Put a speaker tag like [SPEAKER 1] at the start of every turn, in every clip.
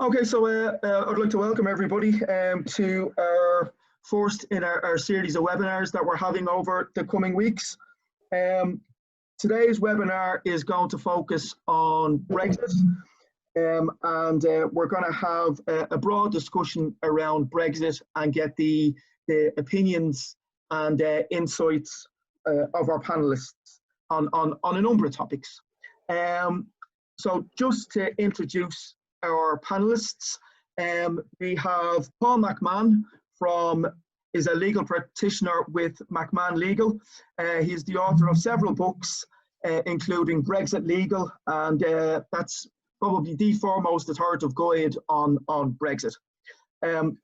[SPEAKER 1] Okay, so I'd like to welcome everybody to our first in our series of webinars that we're having over the coming weeks. Today's webinar is going to focus on Brexit, and we're going to have a broad discussion around Brexit and get the opinions and insights of our panelists on a number of topics. So just to introduce our panelists, we have Paul McMahon is a legal practitioner with McMahon Legal. He's the author of several books, including Brexit Legal, and that's probably the foremost authoritative guide on Brexit.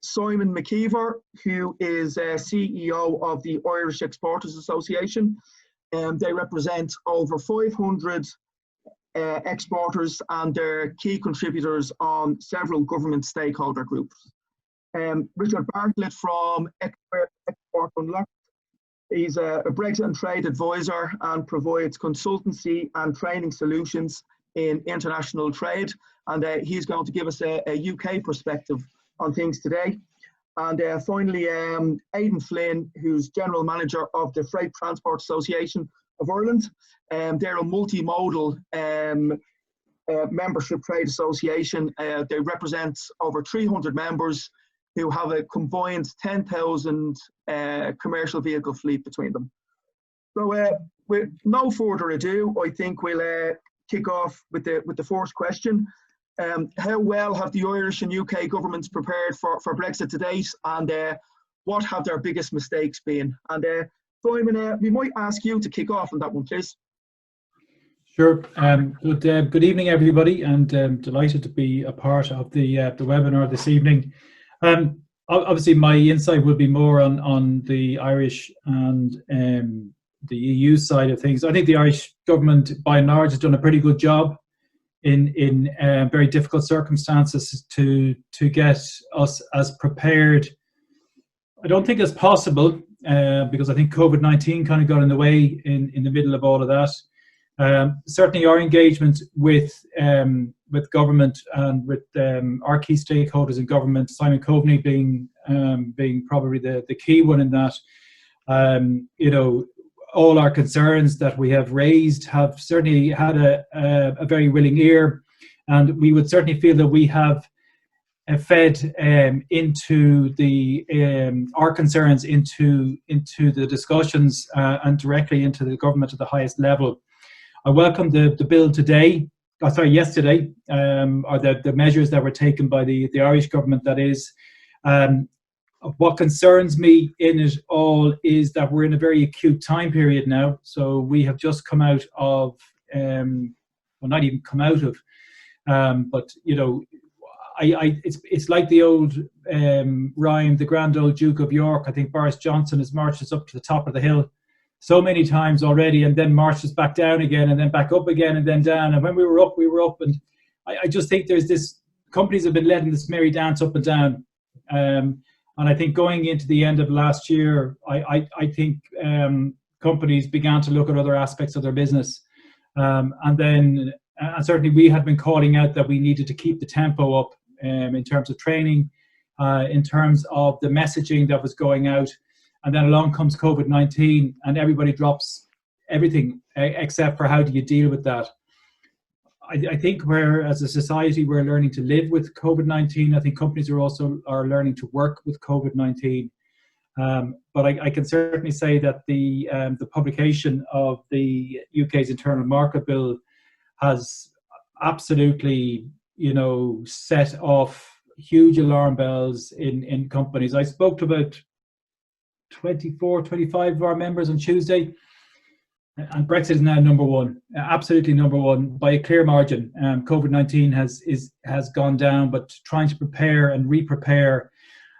[SPEAKER 1] Simon McKeever, who is CEO of the Irish Exporters Association. They represent over 500 exporters and their key contributors on several government stakeholder groups. Richard Bartlett from Export Unlocked. He's a Brexit and trade advisor and provides consultancy and training solutions in international trade. And he's going to give us a UK perspective on things today. And finally, Aidan Flynn, who's General Manager of the Freight Transport Association of Ireland. They're a multimodal membership trade association. They represent over 300 members who have a combined 10,000 commercial vehicle fleet between them. So with no further ado, I think we'll kick off with the first question. How well have the Irish and UK governments prepared for Brexit to date, and what have their biggest mistakes been? And Simon, we might ask you to kick off on that one, please.
[SPEAKER 2] Sure. Good evening, everybody, and delighted to be a part of the webinar this evening. Obviously, my insight will be more on the Irish and the EU side of things. I think the Irish government, by and large, has done a pretty good job in very difficult circumstances to get us as prepared. I don't think it's possible because I think COVID-19 kind of got in the way in the middle of all of that. Certainly our engagement with government and with our key stakeholders in government, Simon Coveney being probably the key one in that, all our concerns that we have raised have certainly had a very willing ear, and we would certainly feel that we have fed into our concerns into the discussions and directly into the government at the highest level. I welcome the bill yesterday, or the measures that were taken by the Irish government, that is. What concerns me in it all is that we're in a very acute time period now. So we have just come out of, well, not even come out of, but it's like the old rhyme, the grand old Duke of York. I think Boris Johnson has marched us up to the top of the hill so many times already, and then marched us back down again, and then back up again, and then down. And when we were up, we were up. And I just think there's this, companies have been letting this merry dance up and down. And I think going into the end of last year, I think companies began to look at other aspects of their business. And certainly we had been calling out that we needed to keep the tempo up in terms of training, in terms of the messaging that was going out. And then along comes COVID-19 and everybody drops everything except for how do you deal with that. I think as a society, we're learning to live with COVID-19. I think companies are learning to work with COVID-19. But I can certainly say that the publication of the UK's Internal Market Bill has absolutely, set off huge alarm bells in companies. I spoke to about 25 of our members on Tuesday, and Brexit is now number one, absolutely number one by a clear margin. COVID-19 has gone down, but trying to prepare and re-prepare,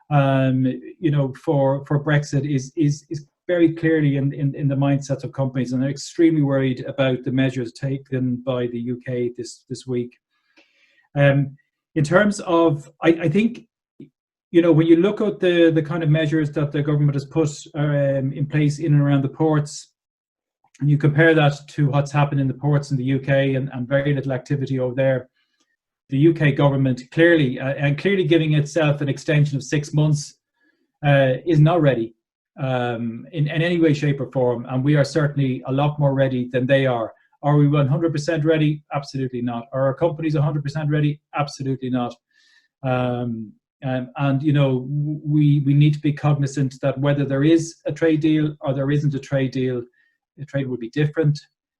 [SPEAKER 2] for Brexit is very clearly in the mindsets of companies, and they're extremely worried about the measures taken by the UK this week. In terms of, I think, when you look at the kind of measures that the government has put in place in and around the ports, and you compare that to what's happened in the ports in the UK and very little activity over there, the UK government clearly giving itself an extension of 6 months is not ready in any way, shape or form. And we are certainly a lot more ready than they are. Are we 100% ready? Absolutely not. Are our companies 100% ready? Absolutely not. And you know, we need to be cognizant that whether there is a trade deal or there isn't a trade deal, the trade will be different.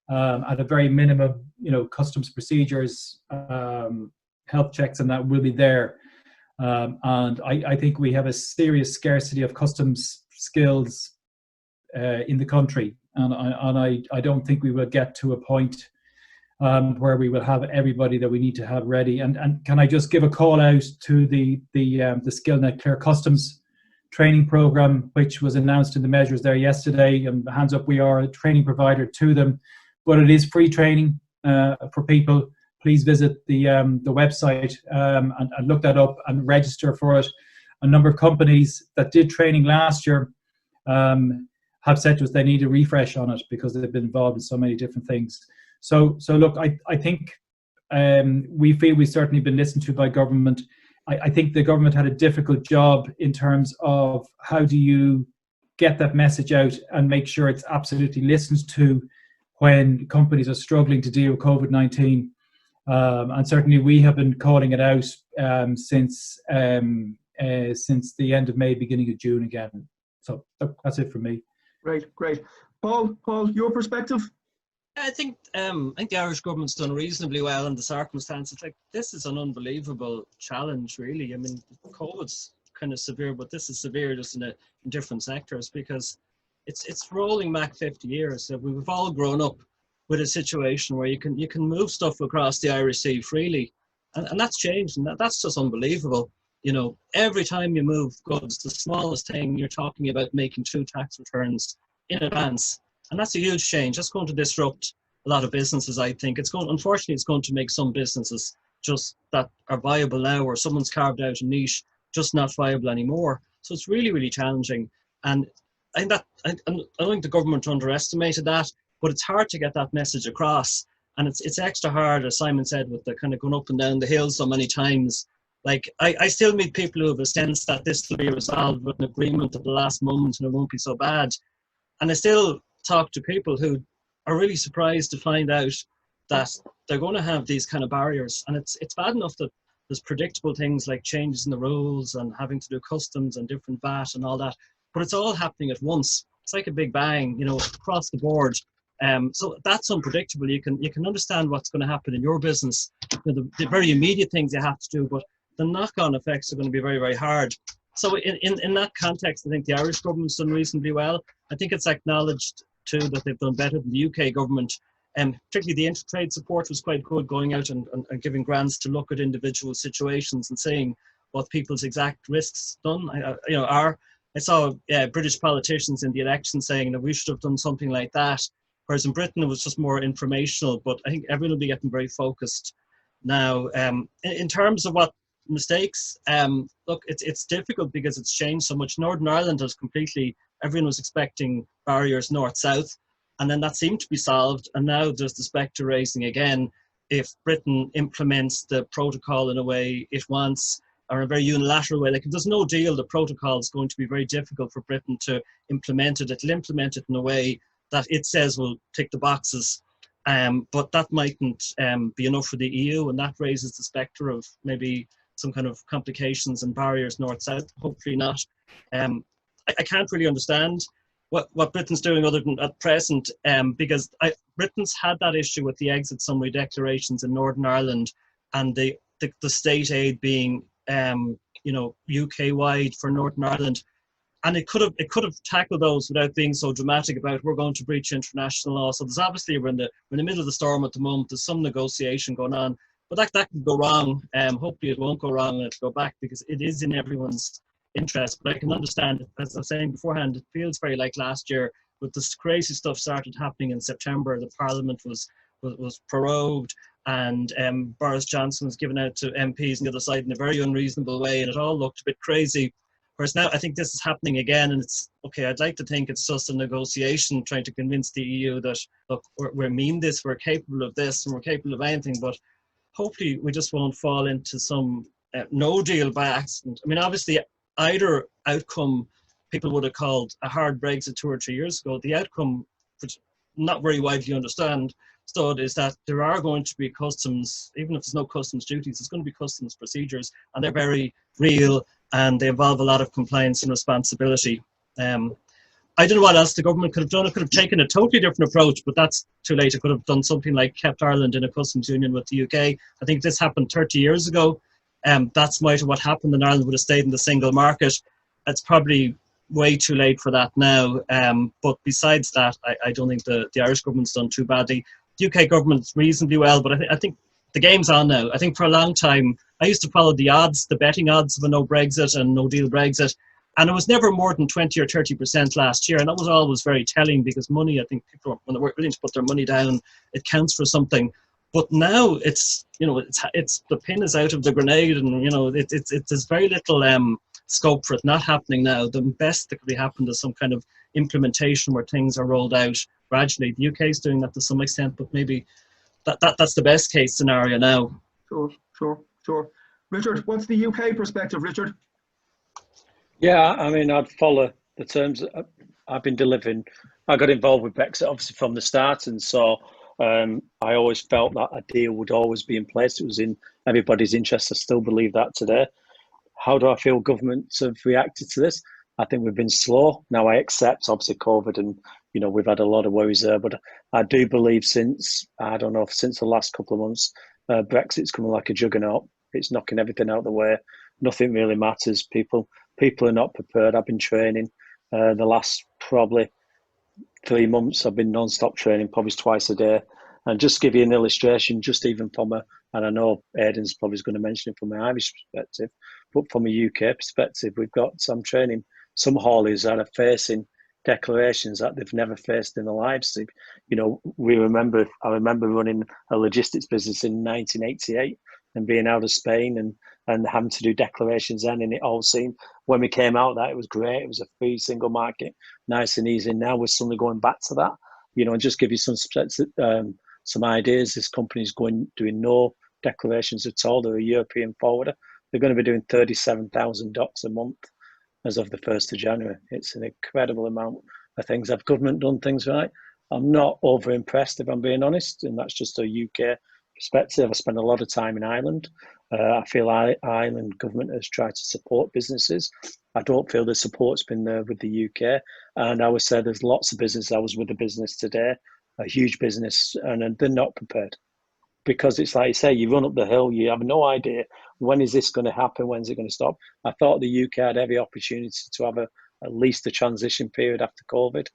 [SPEAKER 2] At a very minimum, you know, customs procedures, health checks, and that will be there. And I think we have a serious scarcity of customs skills in the country, and I don't think we will get to a point where we will have everybody that we need to have ready. And can I just give a call out to the SkillNet Clear Customs training program, which was announced in the measures there yesterday. And hands up, we are a training provider to them, but it is free training for people. Please visit the website and look that up and register for it. A number of companies that did training last year have said to us they need a refresh on it because they've been involved in so many different things. So look, I think we feel we've certainly been listened to by government. I think the government had a difficult job in terms of how do you get that message out and make sure it's absolutely listened to when companies are struggling to deal with COVID-19. And certainly we have been calling it out since the end of May, beginning of June again. So that's it for me.
[SPEAKER 1] Great. Paul, your perspective?
[SPEAKER 3] I think the Irish government's done reasonably well in the circumstances. Like, this is an unbelievable challenge, really. I mean, COVID's kind of severe, but this is severe just in different sectors, because it's rolling back 50 years. So we've all grown up with a situation where you can move stuff across the Irish Sea freely, and that's changed, and that's just unbelievable. You know, every time you move goods, the smallest thing, you're talking about making 2 tax returns in advance. And that's a huge change. That's going to disrupt a lot of businesses, I think. Unfortunately, it's going to make some businesses just that are viable now, or someone's carved out a niche, just not viable anymore. So it's really, really challenging. And I don't think the government underestimated that, but it's hard to get that message across. And it's extra hard, as Simon said, with the kind of going up and down the hill so many times. Like, I still meet people who have a sense that this will be resolved with an agreement at the last moment and it won't be so bad. And I still talk to people who are really surprised to find out that they're going to have these kind of barriers. And it's bad enough that there's predictable things like changes in the rules and having to do customs and different VAT and all that, but it's all happening at once. It's like a big bang, you know, across the board. So that's unpredictable. You can understand what's going to happen in your business, you know, the very immediate things you have to do, but the knock-on effects are going to be very, very hard. So in that context, I think the Irish government's done reasonably well. I think it's acknowledged too that they've done better than the UK government. Particularly the intertrade support was quite good, going out and giving grants to look at individual situations and saying what people's exact risks done. I saw British politicians in the election saying that we should have done something like that, whereas in Britain it was just more informational. But I think everyone will be getting very focused now. In terms of what mistakes, look, it's difficult because it's changed so much. Northern Ireland has completely, everyone was expecting barriers north-south, and then that seemed to be solved, and now there's the spectre raising again if Britain implements the protocol in a way it wants, or a very unilateral way. Like, if there's no deal, the protocol is going to be very difficult for Britain to implement it. It'll implement it in a way that it says will tick the boxes, but that mightn't be enough for the EU, and that raises the spectre of maybe some kind of complications and barriers north-south. Hopefully not. I can't really understand what Britain's doing other than at present, because Britain's had that issue with the exit summary declarations in Northern Ireland, and the state aid being UK-wide for Northern Ireland, and it could have tackled those without being so dramatic about we're going to breach international law. So there's obviously we're in the middle of the storm at the moment. There's some negotiation going on, but that could go wrong. Hopefully it won't go wrong and it'll go back, because it is in everyone's interest. But I can understand, as I was saying beforehand, it feels very like last year, with this crazy stuff started happening in September. The Parliament was prorogued, and Boris Johnson was given out to MPs on the other side in a very unreasonable way, and it all looked a bit crazy. Whereas now I think this is happening again, and it's okay. I'd like to think it's just a negotiation trying to convince the EU that, look, we mean this, we're capable of this, and we're capable of anything, but hopefully we just won't fall into some no deal by accident. I mean, obviously, either outcome people would have called a hard Brexit 2 or 3 years ago. The outcome, which not very widely understood, is that there are going to be customs, even if there's no customs duties, there's going to be customs procedures, and they're very real, and they involve a lot of compliance and responsibility. I don't know what else the government could have done. It could have taken a totally different approach, but that's too late. It could have done something like kept Ireland in a customs union with the UK. I think this happened 30 years ago. That's might have what happened, and Ireland would have stayed in the single market. It's probably way too late for that now. But besides that, I don't think the Irish government's done too badly. The UK government's reasonably well, but I think the game's on now. I think for a long time, I used to follow the odds, the betting odds of a no Brexit and no deal Brexit. And it was never more than 20 or 30% last year. And that was always very telling, because money, I think people, when they're willing to put their money down, it counts for something. But now it's, it's the pin is out of the grenade, and, there's very little scope for it not happening now. The best that could be happened is some kind of implementation where things are rolled out gradually. The UK is doing that to some extent, but maybe that's the best case scenario now.
[SPEAKER 1] Sure. Richard, what's the UK perspective, Richard?
[SPEAKER 4] Yeah, I mean, I'd follow the terms that I've been delivering. I got involved with Brexit obviously from the start, and so I always felt that a deal would always be in place. It was in everybody's interest. I still believe that today. How do I feel governments have reacted to this? I think we've been slow. Now, I accept obviously COVID, and we've had a lot of worries there, but I do believe since the last couple of months, Brexit's coming like a juggernaut. It's knocking everything out of the way. Nothing really matters. People are not prepared. I've been training the last probably 3 months. I've been non-stop training, probably twice a day. And just to give you an illustration, just even from and I know Aidan's probably going to mention it from an Irish perspective, but from a UK perspective, we've got some training, some hauliers that are facing declarations that they've never faced in their lives. I remember running a logistics business in 1988 and being out of Spain and having to do declarations then, and it all seemed, when we came out, that it was great. It was a free single market, nice and easy. Now we're suddenly going back to that, and just give you some ideas. This company is doing no declarations at all. They're a European forwarder. They're going to be doing 37,000 docs a month as of the 1st of January. It's an incredible amount of things. Have government done things right? I'm not over impressed, if I'm being honest, and that's just a UK perspective. I spent a lot of time in Ireland. I feel Ireland government has tried to support businesses. I don't feel the support's been there with the UK. And I would say there's lots of business. I was with a business today, a huge business, and they're not prepared. Because it's like you say, you run up the hill, you have no idea when is this going to happen, when's it going to stop. I thought the UK had every opportunity to have at least a transition period after COVID.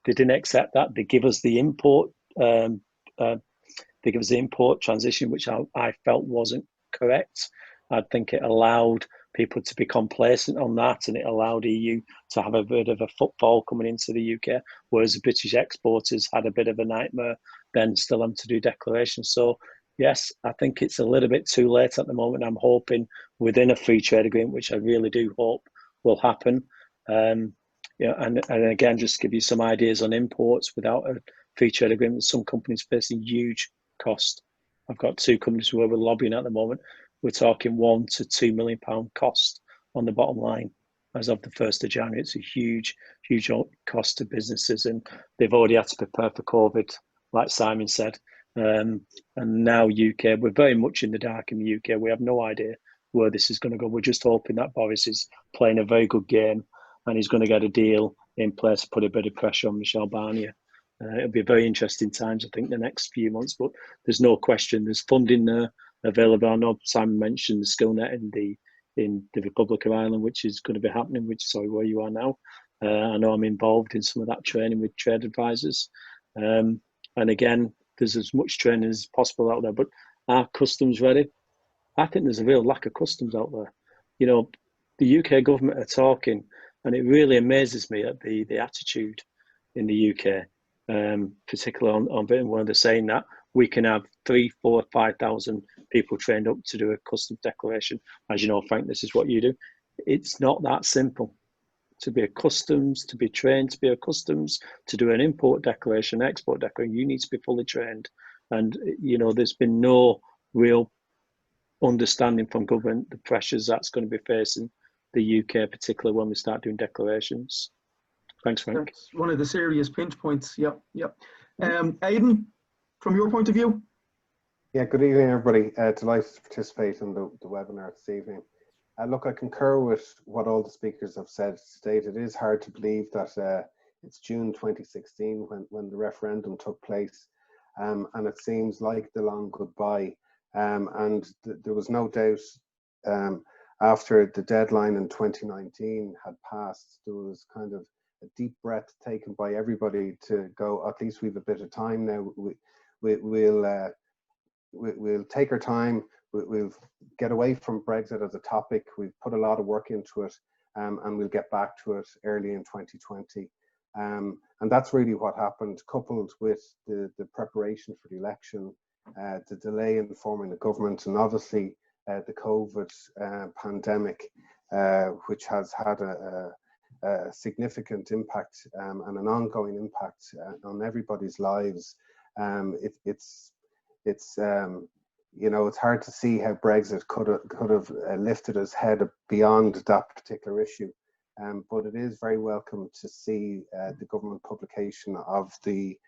[SPEAKER 4] They didn't accept that. They give us the import. They give us the import transition, which I felt wasn't correct. I think it allowed people to be complacent on that, and it allowed EU to have a bit of a footfall coming into the UK, whereas the British exporters had a bit of a nightmare, then still having to do declarations. So yes, I think it's a little bit too late at the moment. I'm hoping within a free trade agreement, which I really do hope will happen. And again, just to give you some ideas on imports, without a free trade agreement, some companies facing huge cost. I've got 2 companies where we're lobbying at the moment. We're talking £1 to £2 million cost on the bottom line as of the 1st of January. It's a huge cost to businesses, and they've already had to prepare for COVID, like Simon said. And now UK, we're very much in the dark in the UK. We have no idea where this is going to go. We're just hoping that Boris is playing a very good game and he's going to get a deal in place to put a bit of pressure on Michel Barnier. It'll be very interesting times, I think, the next few months, but there's no question there's funding there available. I know Simon mentioned the SkillNet in the Republic of Ireland, which is going to be happening, where you are now. I know I'm involved in some of that training with trade advisors. And again, there's as much training as possible out there, but are customs ready? I think there's a real lack of customs out there. The UK government are talking, and it really amazes me at the attitude in the UK, particularly on Britain, where they're saying that we can have 3,000, 4,000, 5,000 people trained up to do a customs declaration. As you know, Frank, this is what you do. It's not that simple. To be a customs, to be trained to be a customs, to do an import declaration, export declaration, you need to be fully trained. And, there's been no real understanding from government the pressures that's going to be facing the UK, particularly when we start doing declarations. Thanks, Frank.
[SPEAKER 1] That's one of the serious pinch points. Yep. Aidan, from your point of view?
[SPEAKER 5] Yeah, good evening, everybody. Delighted to participate in the webinar this evening. Look, I concur with what all the speakers have said to date. It is hard to believe that it's June 2016 when the referendum took place, and it seems like the long goodbye. And there was no doubt after the deadline in 2019 had passed, there was kind of a deep breath taken by everybody to go, at least we've a bit of time now. We'll take our time. We'll get away from Brexit as a topic. We've put a lot of work into it, and we'll get back to it early in 2020. And that's really what happened, coupled with the preparation for the election, the delay in forming the government, and obviously the COVID pandemic, which has had a significant impact and an ongoing impact on everybody's lives. It's you know, it's hard to see how Brexit could have lifted its head beyond that particular issue, but it is very welcome to see the government publication of the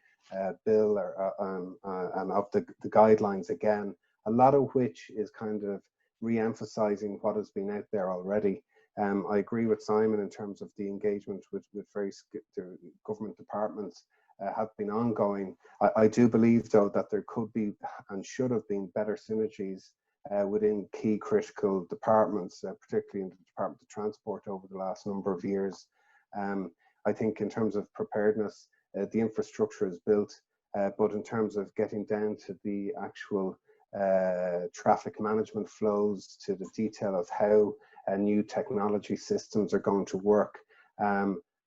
[SPEAKER 5] bill and of the guidelines again, a lot of which is kind of re-emphasizing what has been out there already. I agree with Simon in terms of the engagement with various government departments have been ongoing. I do believe, though, that there could be and should have been better synergies within key critical departments, particularly in the Department of Transport over the last number of years. I think in terms of preparedness, the infrastructure is built, but in terms of getting down to the actual traffic management flows, to the detail of how new technology systems are going to work,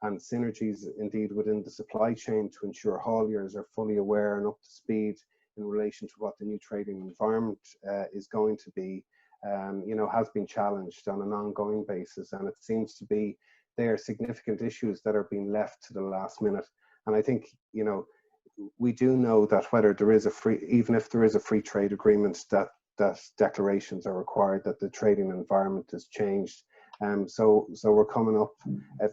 [SPEAKER 5] and synergies indeed within the supply chain to ensure hauliers are fully aware and up to speed in relation to what the new trading environment is going to be, you know, has been challenged on an ongoing basis. And it seems to be there are significant issues that are being left to the last minute. And I think, you know, we do know that whether there is even if there is a free trade agreement, that declarations are required, that the trading environment has changed. So we're coming up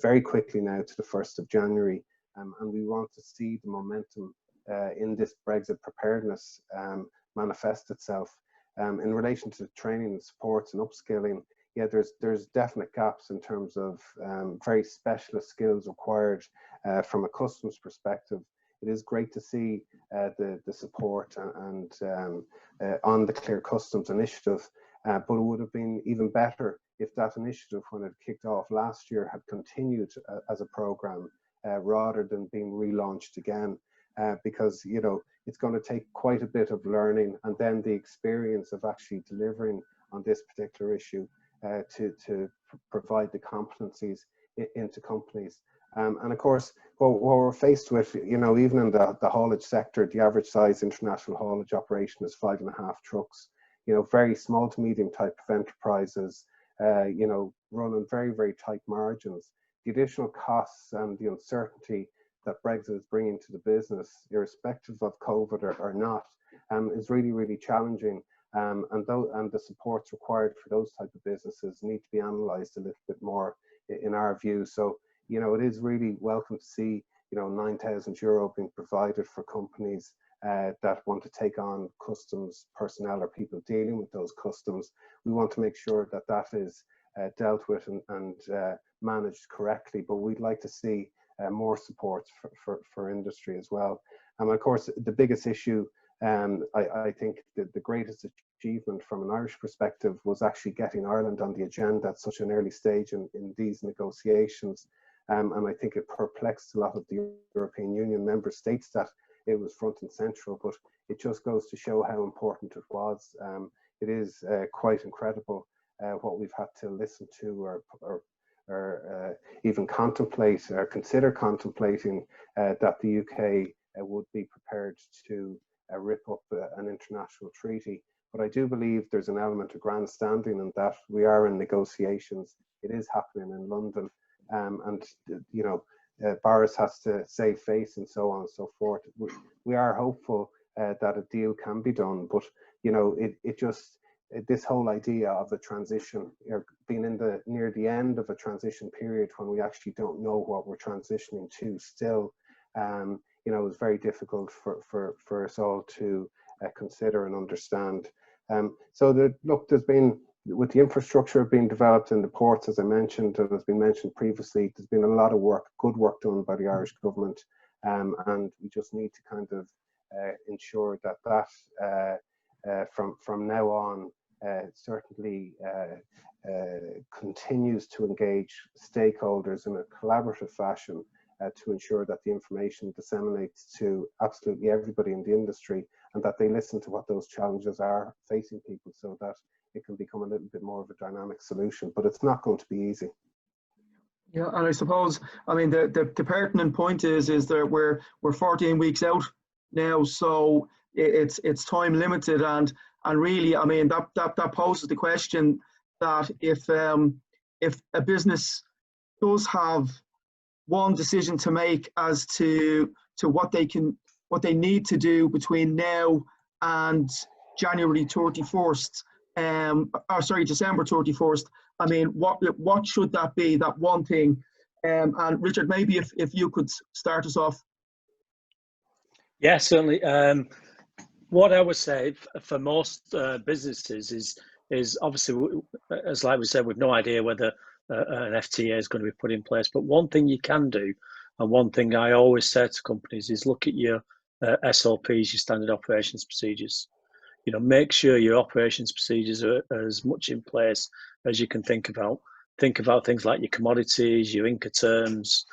[SPEAKER 5] very quickly now to the 1st of January, and we want to see the momentum in this Brexit preparedness manifest itself. In relation to training and supports and upskilling, yeah, there's definite gaps in terms of very specialist skills required from a customs perspective. It is great to see the support and on the Clear Customs initiative, but it would have been even better if that initiative, when it kicked off last year, had continued as a program rather than being relaunched again, because, you know, it's going to take quite a bit of learning and then the experience of actually delivering on this particular issue to provide the competencies into companies. And of course, what we're faced with, you know, even in the haulage sector, the average size international haulage operation is 5.5 trucks. You know, very small to medium type of enterprises, you know, running very, very tight margins. The additional costs and the uncertainty that Brexit is bringing to the business, irrespective of COVID or not, is really, really challenging. And the supports required for those type of businesses need to be analysed a little bit more, in our view. So, you know, it is really welcome to see, you know, €9,000 being provided for companies that want to take on customs personnel or people dealing with those customs. We want to make sure that that is dealt with and managed correctly, but we'd like to see more support for industry as well. And of course, the biggest issue, I think the greatest achievement from an Irish perspective was actually getting Ireland on the agenda at such an early stage in these negotiations. And I think it perplexed a lot of the European Union member states that it was front and central, but it just goes to show how important it was. It is quite incredible what we've had to listen to or even contemplate or consider contemplating that the UK would be prepared to rip up an international treaty. But I do believe there's an element of grandstanding in that. We are in negotiations. It is happening in London. And, you know, Boris has to save face and so on and so forth. We are hopeful that a deal can be done, but, you know, it just, this whole idea of a transition, being near the end of a transition period when we actually don't know what we're transitioning to still, is very difficult for us all to consider and understand. There's been, with the infrastructure being developed in the ports, as I mentioned, and has been mentioned previously, there's been a lot of work, good work done by the Irish government, and we just need to kind of ensure that from now on certainly continues to engage stakeholders in a collaborative fashion to ensure that the information disseminates to absolutely everybody in the industry, and that they listen to what those challenges are facing people, so that it can become a little bit more of a dynamic solution. But it's not going to be easy.
[SPEAKER 1] Yeah, and I suppose, I mean, the pertinent point is that we're 14 weeks out now, so it's time limited, and really, I mean, that poses the question that if a business does have one decision to make as to what they need to do between now and January 31st, December 31st. I mean, what should that be? That one thing. And Richard, maybe if you could start us off.
[SPEAKER 4] Yeah, certainly. What I would say for most businesses is obviously, as like we said, we've no idea whether an FTA is going to be put in place. But one thing you can do, and one thing I always say to companies, is look at your SOPs, your standard operations procedures. Make sure your operations procedures are as much in place as you can think about. Think about things like your commodities, your Incoterms,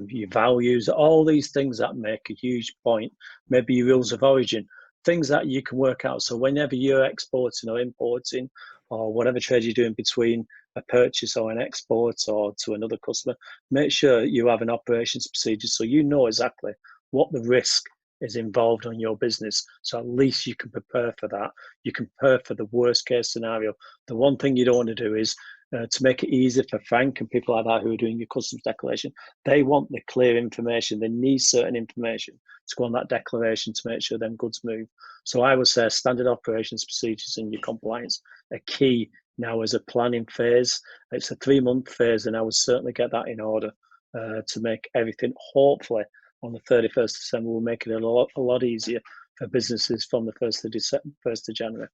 [SPEAKER 4] your values, all these things that make a huge point. Maybe your rules of origin, things that you can work out. So whenever you're exporting or importing, or whatever trade you're doing between a purchase or an export or to another customer, make sure you have an operations procedure so you know exactly what the risk is involved on your business. So at least you can prepare for that. You can prepare for the worst case scenario. The one thing you don't want to do is to make it easy for Frank and people like that who are doing your customs declaration. They want the clear information. They need certain information to go on that declaration to make sure them goods move. So I would say standard operations procedures and your compliance are key now as a planning phase. It's a 3-month phase, and I would certainly get that in order to make everything, hopefully, on the 31st of December, will make it a lot easier for businesses from the 1st of January.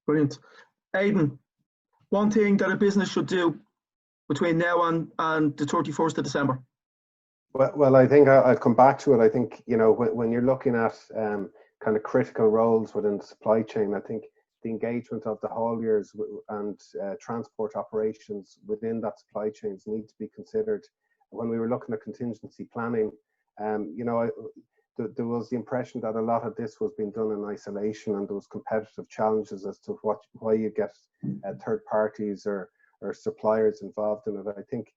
[SPEAKER 1] Brilliant. Aidan, one thing that a business should do between now and the 31st of December?
[SPEAKER 5] Well, I think I'll come back to it. I think, when you're looking at kind of critical roles within the supply chain, I think the engagement of the hauliers and transport operations within that supply chains need to be considered. When we were looking at contingency planning, there was the impression that a lot of this was being done in isolation, and there was competitive challenges as to why you get third parties or suppliers involved in it. I think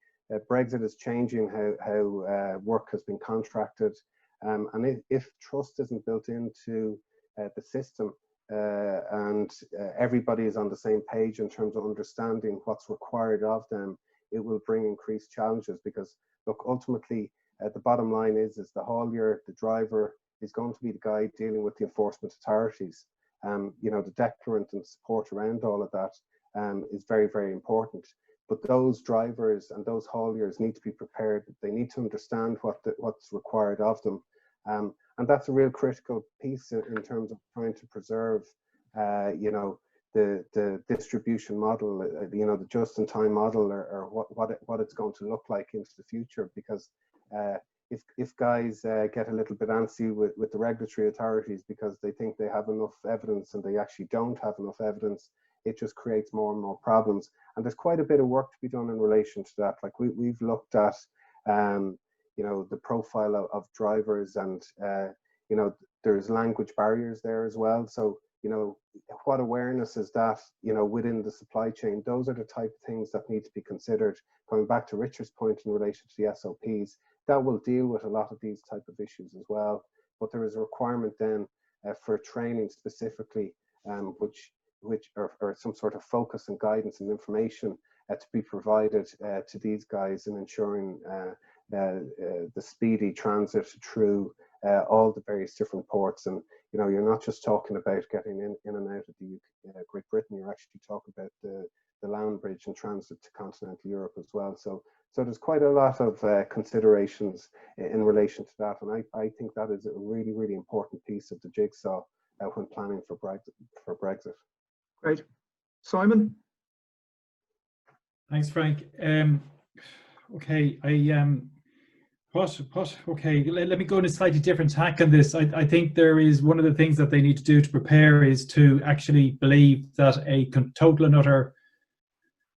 [SPEAKER 5] Brexit is changing how work has been contracted, and if trust isn't built into the system and everybody is on the same page in terms of understanding what's required of them, it will bring increased challenges. Because look, ultimately, the bottom line is the haulier, the driver, is going to be the guy dealing with the enforcement authorities. The declarant and support around all of that is very, very important. But those drivers and those hauliers need to be prepared. They need to understand what's required of them. And that's a real critical piece in terms of trying to preserve, the distribution model, the just-in-time model, or what it's going to look like into the future. Because if guys get a little bit antsy with the regulatory authorities because they think they have enough evidence and they actually don't have enough evidence, it just creates more and more problems. And there's quite a bit of work to be done in relation to that. Like we've looked at, the profile of drivers, and there's language barriers there as well. So what awareness is that within the supply chain? Those are the type of things that need to be considered. Going back to Richard's point in relation to the SOPs, that will deal with a lot of these type of issues as well. But there is a requirement then for training specifically, which or some sort of focus and guidance and information to be provided to these guys in ensuring the speedy transit through all the various different ports. And you know, you're not just talking about getting in and out of the Great Britain. You're actually talking about the land bridge and transit to continental Europe as well. So there's quite a lot of considerations in relation to that, and I think that is a really, really important piece of the jigsaw when planning for Brexit.
[SPEAKER 1] Great. Simon?
[SPEAKER 2] Thanks, Frank. Okay, okay, let me go on a slightly different tack on this. I think there is one of the things that they need to do to prepare is to actually believe that a total and utter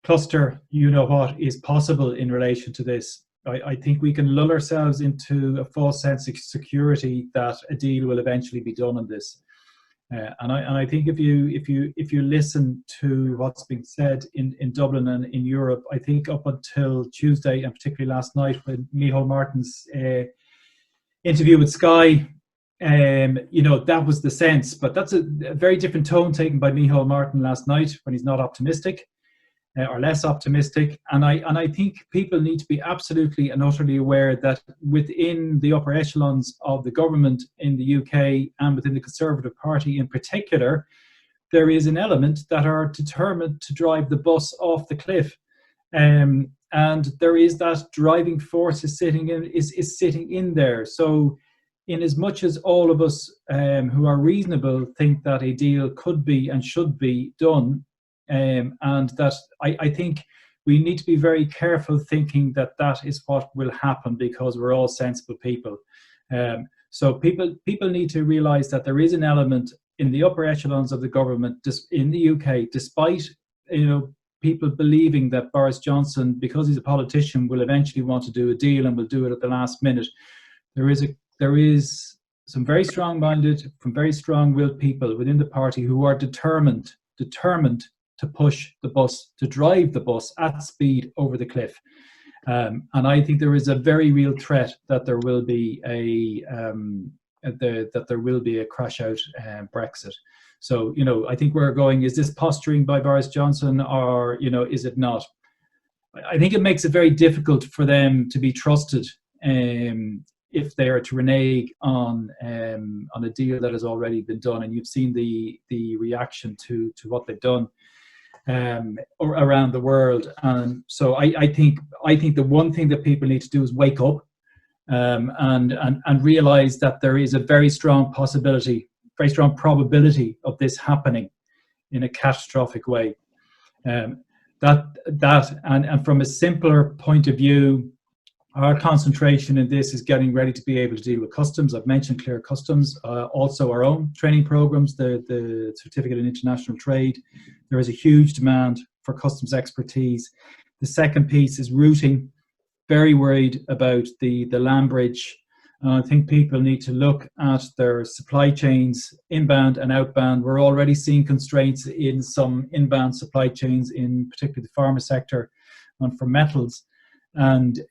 [SPEAKER 2] cluster, you know what, is possible in relation to this. I think we can lull ourselves into a false sense of security that a deal will eventually be done on this. And I think if you listen to what's being said in Dublin and in Europe, I think up until Tuesday, and particularly last night when Micheál Martin's interview with Sky, you know, that was the sense. But that's a very different tone taken by Micheál Martin last night when he's not optimistic or less optimistic. And I think people need to be absolutely and utterly aware that within the upper echelons of the government in the UK and within the Conservative Party in particular, there is an element that are determined to drive the bus off the cliff. And there is that driving force is sitting in there. So in as much as all of us who are reasonable think that a deal could be and should be done, and that I think we need to be very careful thinking that that is what will happen, because we're all sensible people. So people need to realise that there is an element in the upper echelons of the government in the UK, despite, you know, people believing that Boris Johnson, because he's a politician, will eventually want to do a deal and will do it at the last minute. There is some very strong-minded, from very strong-willed people within the party who are determined to push the bus, to drive the bus at speed over the cliff. And I think there is a very real threat that there will be a crash out Brexit. So, you know, I think we're going, is this posturing by Boris Johnson, or, you know, is it not? I think it makes it very difficult for them to be trusted if they are to renege on a deal that has already been done. And you've seen the reaction to what they've done around the world. And so I think the one thing that people need to do is wake up and realize that there is a very strong possibility, very strong probability of this happening in a catastrophic way. And from a simpler point of view, our concentration in this is getting ready to be able to deal with customs. I've mentioned clear customs, also our own training programs, the Certificate in International Trade. There is a huge demand for customs expertise. The second piece is routing. Very worried about the land bridge. I think people need to look at their supply chains, inbound and outbound. We're already seeing constraints in some inbound supply chains, in particularly the pharma sector and for metals. And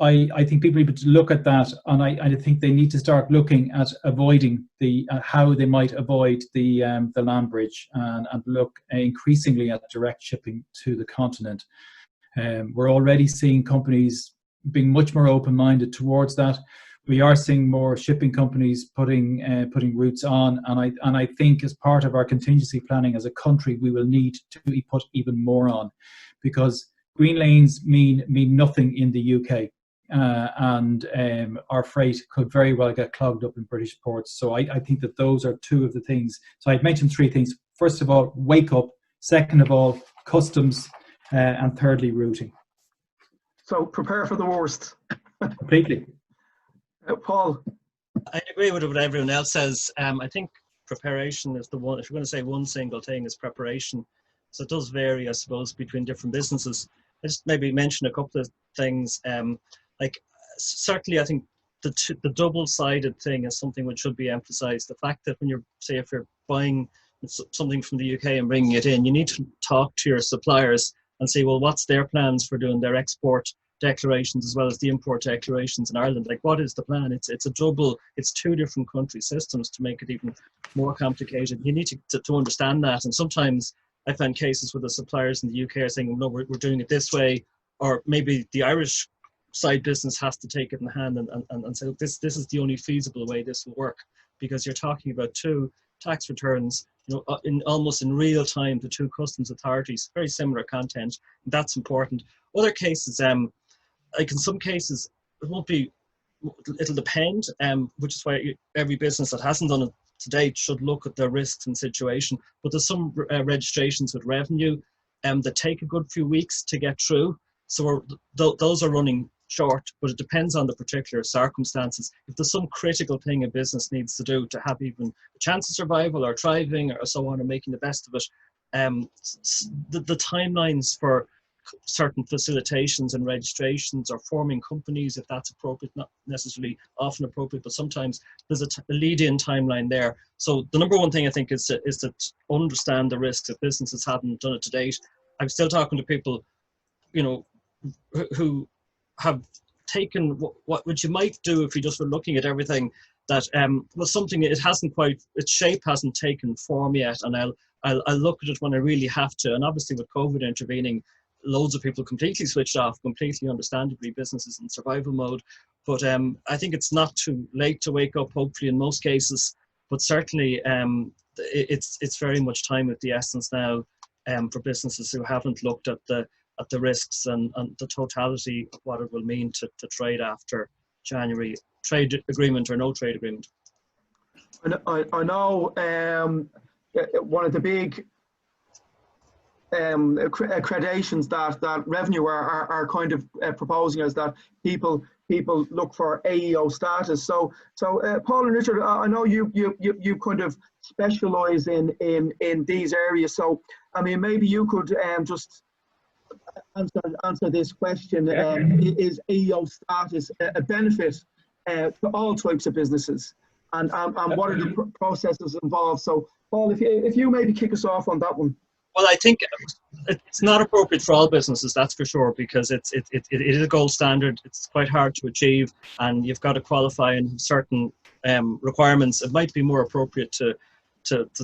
[SPEAKER 2] I think people need to look at that, and I think they need to start looking at avoiding how they might avoid the land bridge and look increasingly at direct shipping to the continent. We're already seeing companies being much more open-minded towards that. We are seeing more shipping companies putting routes on, and I think as part of our contingency planning as a country, we will need to put even more on, because green lanes mean nothing in the UK, and our freight could very well get clogged up in British ports. So I think that those are two of the things. So I've mentioned three things. First of all, wake up. Second of all, customs. And thirdly, routing.
[SPEAKER 1] So prepare for the worst.
[SPEAKER 2] Completely.
[SPEAKER 1] Paul?
[SPEAKER 3] I agree with what everyone else says. I think preparation is the one. If you're going to say one single thing, is preparation. So it does vary, I suppose, between different businesses. I just maybe mention a couple of things. Like certainly, I think the double-sided thing is something which should be emphasised. The fact that when if you're buying something from the UK and bringing it in, you need to talk to your suppliers and say, well, what's their plans for doing their export declarations as well as the import declarations in Ireland? Like, what is the plan? It's two different country systems to make it even more complicated. You need to understand that. And sometimes I find cases where the suppliers in the UK are saying, no, we're doing it this way, or maybe the Irish side business has to take it in hand and say, look, this is the only feasible way this will work, because you're talking about two tax returns, almost in real time to two customs authorities, very similar content. That's important. Other cases, like in some cases, it'll depend, which is why every business that hasn't done it to date should look at their risks and situation. But there's some registrations with revenue that take a good few weeks to get through. So those are running short, but it depends on the particular circumstances. If there's some critical thing a business needs to do to have even a chance of survival or thriving or so on, or making the best of it, the timelines for certain facilitations and registrations or forming companies, if that's appropriate, not necessarily often appropriate, but sometimes there's a lead-in timeline there. So the number one thing I think is to understand the risks if businesses haven't done it to date. I'm still talking to people, who have taken what you might do if you just were looking at everything that was something its shape hasn't taken form yet, and I'll look at it when I really have to. And obviously with COVID intervening, loads of people completely switched off, completely understandably, businesses in survival mode. But I think it's not too late to wake up, hopefully in most cases, but certainly it's very much time of the essence now for businesses who haven't looked at the risks and the totality of what it will mean to trade after January, trade agreement or no trade agreement.
[SPEAKER 1] I know one of the big accreditations that Revenue are kind of proposing is that people look for AEO status. So Paul and Richard, I know you kind of specialise in these areas. So I mean, maybe you could just answer this question. Is AEO status a benefit to all types of businesses, and what are the processes involved? So Paul, if you maybe kick us off on that one.
[SPEAKER 3] Well, I think it's not appropriate for all businesses, that's for sure, because it is a gold standard. It's quite hard to achieve, and you've got to qualify in certain requirements. It might be more appropriate to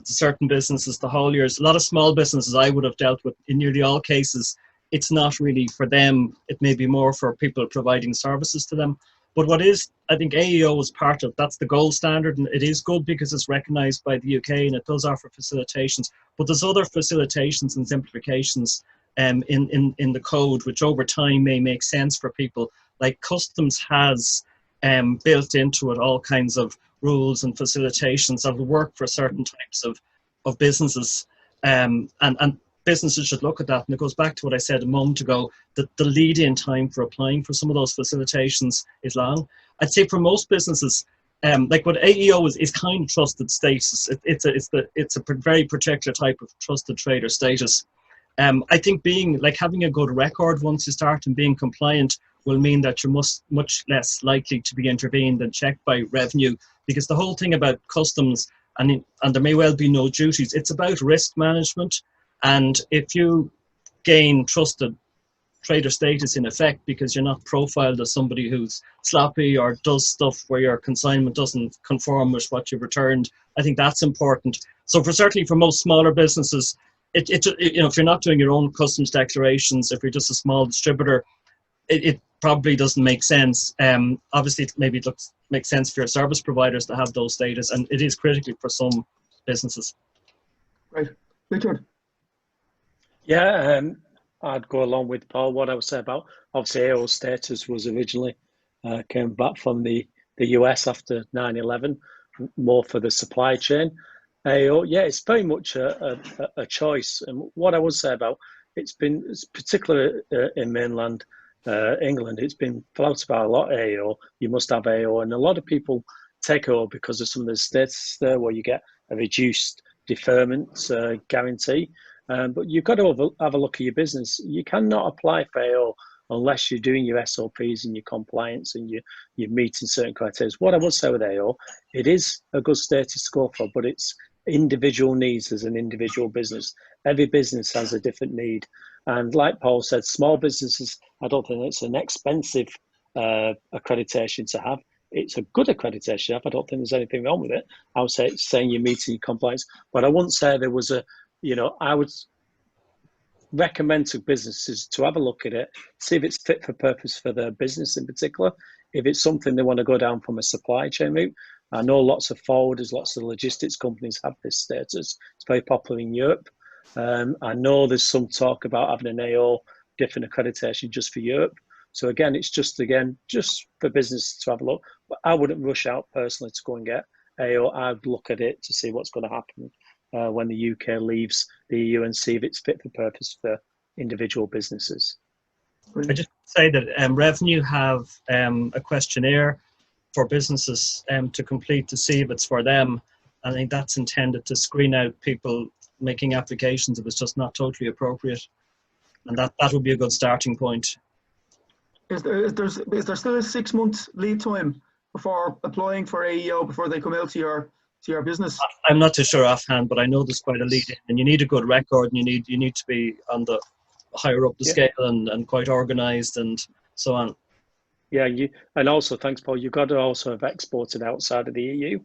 [SPEAKER 3] certain businesses, the hauliers. A lot of small businesses I would have dealt with, in nearly all cases, it's not really for them. It may be more for people providing services to them. But what is, I think AEO is part of, that's the gold standard, and it is good because it's recognised by the UK and it does offer facilitations. But there's other facilitations and simplifications in the code, which over time may make sense for people. Like customs has built into it all kinds of rules and facilitations that will work for certain types of businesses. And businesses should look at that. And it goes back to what I said a moment ago, that the lead-in time for applying for some of those facilitations is long. I'd say for most businesses, like what AEO is kind of trusted status. It's a very particular type of trusted trader status. I think having a good record once you start and being compliant will mean that you're much less likely to be intervened and checked by Revenue, because the whole thing about customs, and there may well be no duties, it's about risk management. And if you gain trusted trader status in effect because you're not profiled as somebody who's sloppy or does stuff where your consignment doesn't conform with what you've returned, I think that's important. So certainly for most smaller businesses, if you're not doing your own customs declarations, if you're just a small distributor, it probably doesn't make sense. Obviously, maybe it makes sense for your service providers to have those status, and it is critical for some businesses.
[SPEAKER 1] Right, Richard.
[SPEAKER 4] Yeah, I'd go along with Paul. What I would say about, obviously, AO status was originally came back from the US after 9/11, more for the supply chain. AO, yeah, it's very much a choice. And what I would say about it's particularly in mainland England, it's been flouted about a lot. AO, you must have AO, and a lot of people take AO because of some of the status there where you get a reduced deferment guarantee. But you've got to have a look at your business. You cannot apply for AO unless you're doing your SOPs and your compliance and you're meeting certain criteria. What I would say with AO, it is a good status to go for, but it's individual needs as an individual business. Every business has a different need. And like Paul said, small businesses, I don't think it's an expensive accreditation to have. It's a good accreditation to have. I don't think there's anything wrong with it. I would say it's saying you're meeting your compliance, but I wouldn't say there was recommend to businesses to have a look at it, see if it's fit for purpose for their business in particular, if it's something they want to go down from a supply chain route. I know lots of forwarders, lots of logistics companies have this status. It's very popular in Europe. I know there's some talk about having an AO different accreditation just for Europe. So again, it's just for business to have a look. But I wouldn't rush out personally to go and get AO. I'd look at it to see what's going to happen when the UK leaves the EU and see if it's fit for purpose for individual businesses.
[SPEAKER 3] I just say that Revenue have a questionnaire for businesses to complete to see if it's for them. I think that's intended to screen out people making applications if it's just not totally appropriate, and that would be a good starting point.
[SPEAKER 1] Is there still a 6 month lead time before applying for AEO before they come out to your business?
[SPEAKER 3] I'm not too sure offhand, but I know there's quite a lead in, and you need a good record, and you need to be on the higher up the scale and quite organised and so on.
[SPEAKER 4] Yeah, and also, thanks, Paul, you've got to also have exported outside of the EU.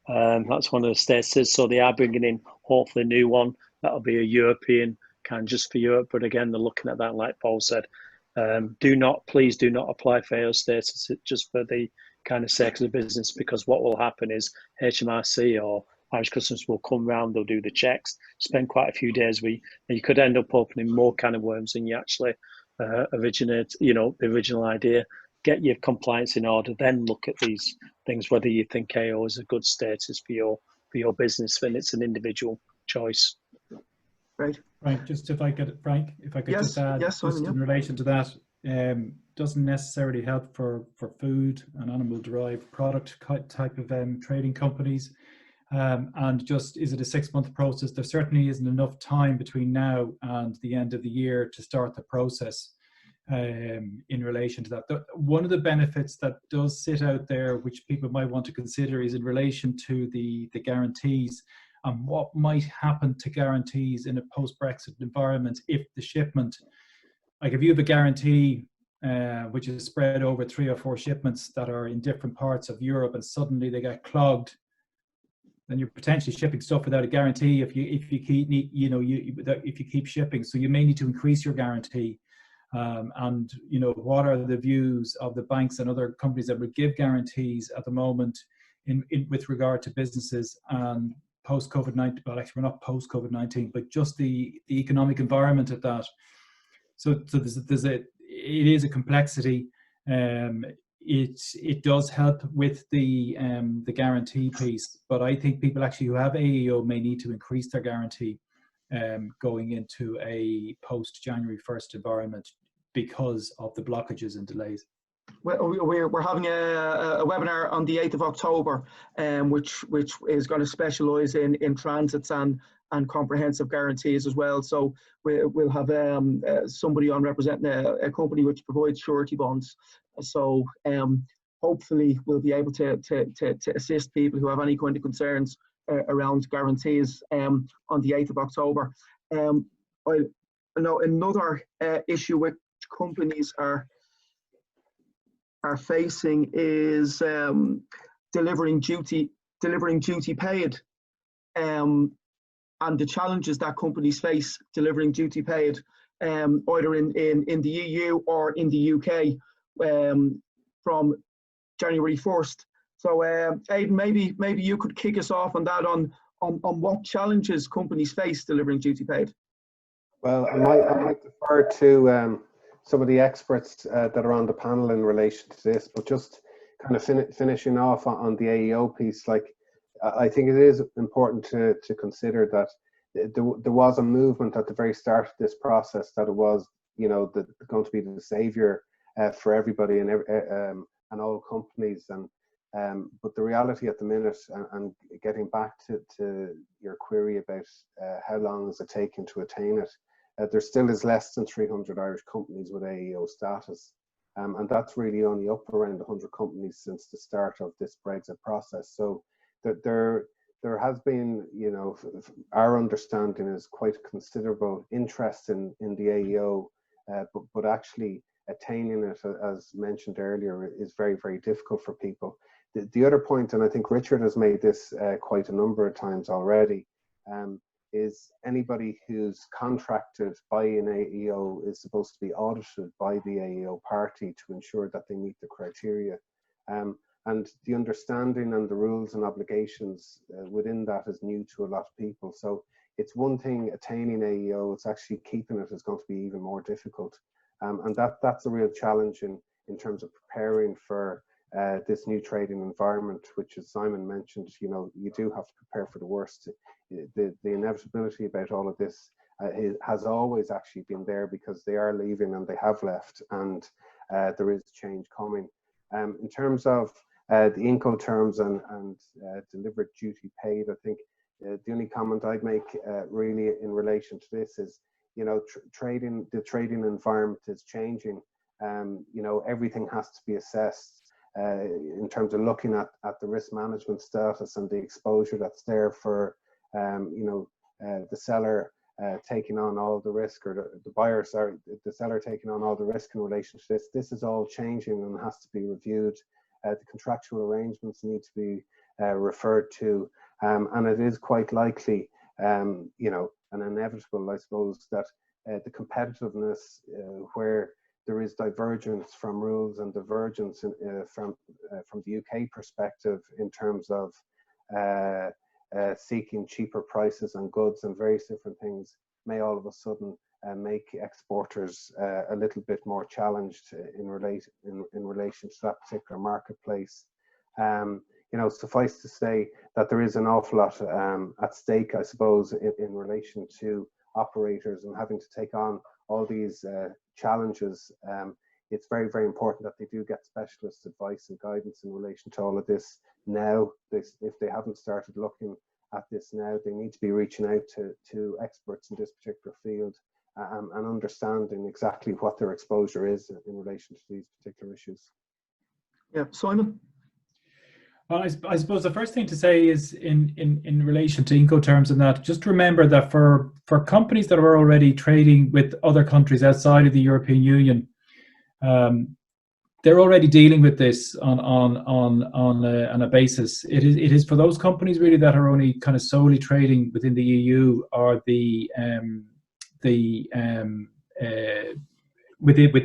[SPEAKER 4] That's one of the statuses. So they are bringing in, hopefully, a new one. That'll be a European kind just for Europe. But again, they're looking at that, like Paul said. Please do not apply for AO status just for the kind of sake of the business, because what will happen is HMRC or Irish Customs will come round, they'll do the checks, spend quite a few days and you could end up opening more can of worms than you actually originate, the original idea. Get your compliance in order, then look at these things, whether you think AO is a good status for your business, then it's an individual choice.
[SPEAKER 1] Right.
[SPEAKER 2] Frank, just if I could just add, in relation to that, doesn't necessarily help for food and animal derived product type of trading companies. And just, is it a 6 month process? There certainly isn't enough time between now and the end of the year to start the process in relation to that. One of the benefits that does sit out there, which people might want to consider, is in relation to the guarantees and what might happen to guarantees in a post-Brexit environment if the shipment, like if you have a guarantee which is spread over 3 or 4 shipments that are in different parts of Europe and suddenly they get clogged, then you're potentially shipping stuff without a guarantee if you keep shipping. So you may need to increase your guarantee. And what are the views of the banks and other companies that would give guarantees at the moment with regard to businesses and post-COVID-19? Well, actually, we're not post-COVID-19, but just the economic environment at that. So it is a complexity. It does help with the guarantee piece, but I think people actually who have AEO may need to increase their guarantee going into a post-January 1st environment because of the blockages and delays.
[SPEAKER 1] Well, we're having a webinar on the 8th of October, which is going to specialise in transits and comprehensive guarantees as well. So we'll have somebody on representing a company which provides surety bonds. So hopefully we'll be able to assist people who have any kind of concerns around guarantees on the 8th of October. I know another issue which companies are facing is delivering duty paid, and the challenges that companies face delivering duty paid, either in the EU or in the UK from January 1st. So Aidan, maybe you could kick us off on that, on what challenges companies face delivering duty paid.
[SPEAKER 5] Well, I might defer to some of the experts that are on the panel in relation to this, but just kind of finishing off on the AEO piece, like I think it is important to consider that there was a movement at the very start of this process that it was, going to be the savior for everybody and all companies, but the reality at the minute, and getting back to your query about how long is it taking to attain it, there still is less than 300 Irish companies with AEO status, and that's really only up around 100 companies since the start of this Brexit process. So there has been, our understanding is quite considerable interest in the AEO, but actually attaining it, as mentioned earlier, is very, very difficult for people. The other point, and I think Richard has made this quite a number of times already, is anybody who's contracted by an AEO is supposed to be audited by the AEO party to ensure that they meet the criteria. And the understanding and the rules and obligations within that is new to a lot of people. So it's one thing attaining AEO, it's actually keeping it is going to be even more difficult. And that's a real challenge in terms of preparing for this new trading environment, which, as Simon mentioned, you know, you do have to prepare for the worst. The inevitability about all of this has always actually been there, because they are leaving and they have left, and there is change coming. In terms of the Incoterms and delivered duty paid, I think the only comment I'd make really in relation to this is, you know, the trading environment is changing. You know, everything has to be assessed in terms of looking at the risk management status and the exposure that's there for, you know, the seller taking on all the risk, or the buyer, sorry, the seller taking on all the risk in relation to this. This is all changing and has to be reviewed. The contractual arrangements need to be referred to, and it is quite likely, you know, and inevitable, I suppose, that the competitiveness where there is divergence from rules and divergence from the UK perspective in terms of seeking cheaper prices on goods and various different things, may all of a sudden make exporters a little bit more challenged in relation to that particular marketplace. You know, suffice to say that there is an awful lot at stake, I suppose, in relation to operators and having to take on all these challenges. It's very, very important that they do get specialist advice and guidance in relation to all of this now. If they haven't started looking at this now, they need to be reaching out to experts in this particular field and understanding exactly what their exposure is in relation to these particular issues.
[SPEAKER 1] Yeah, Simon?
[SPEAKER 2] Well, I suppose the first thing to say is in relation to Incoterms and that, just remember that for companies that are already trading with other countries outside of the European Union, they're already dealing with this on a basis. It is for those companies really that are only kind of solely trading within the EU or with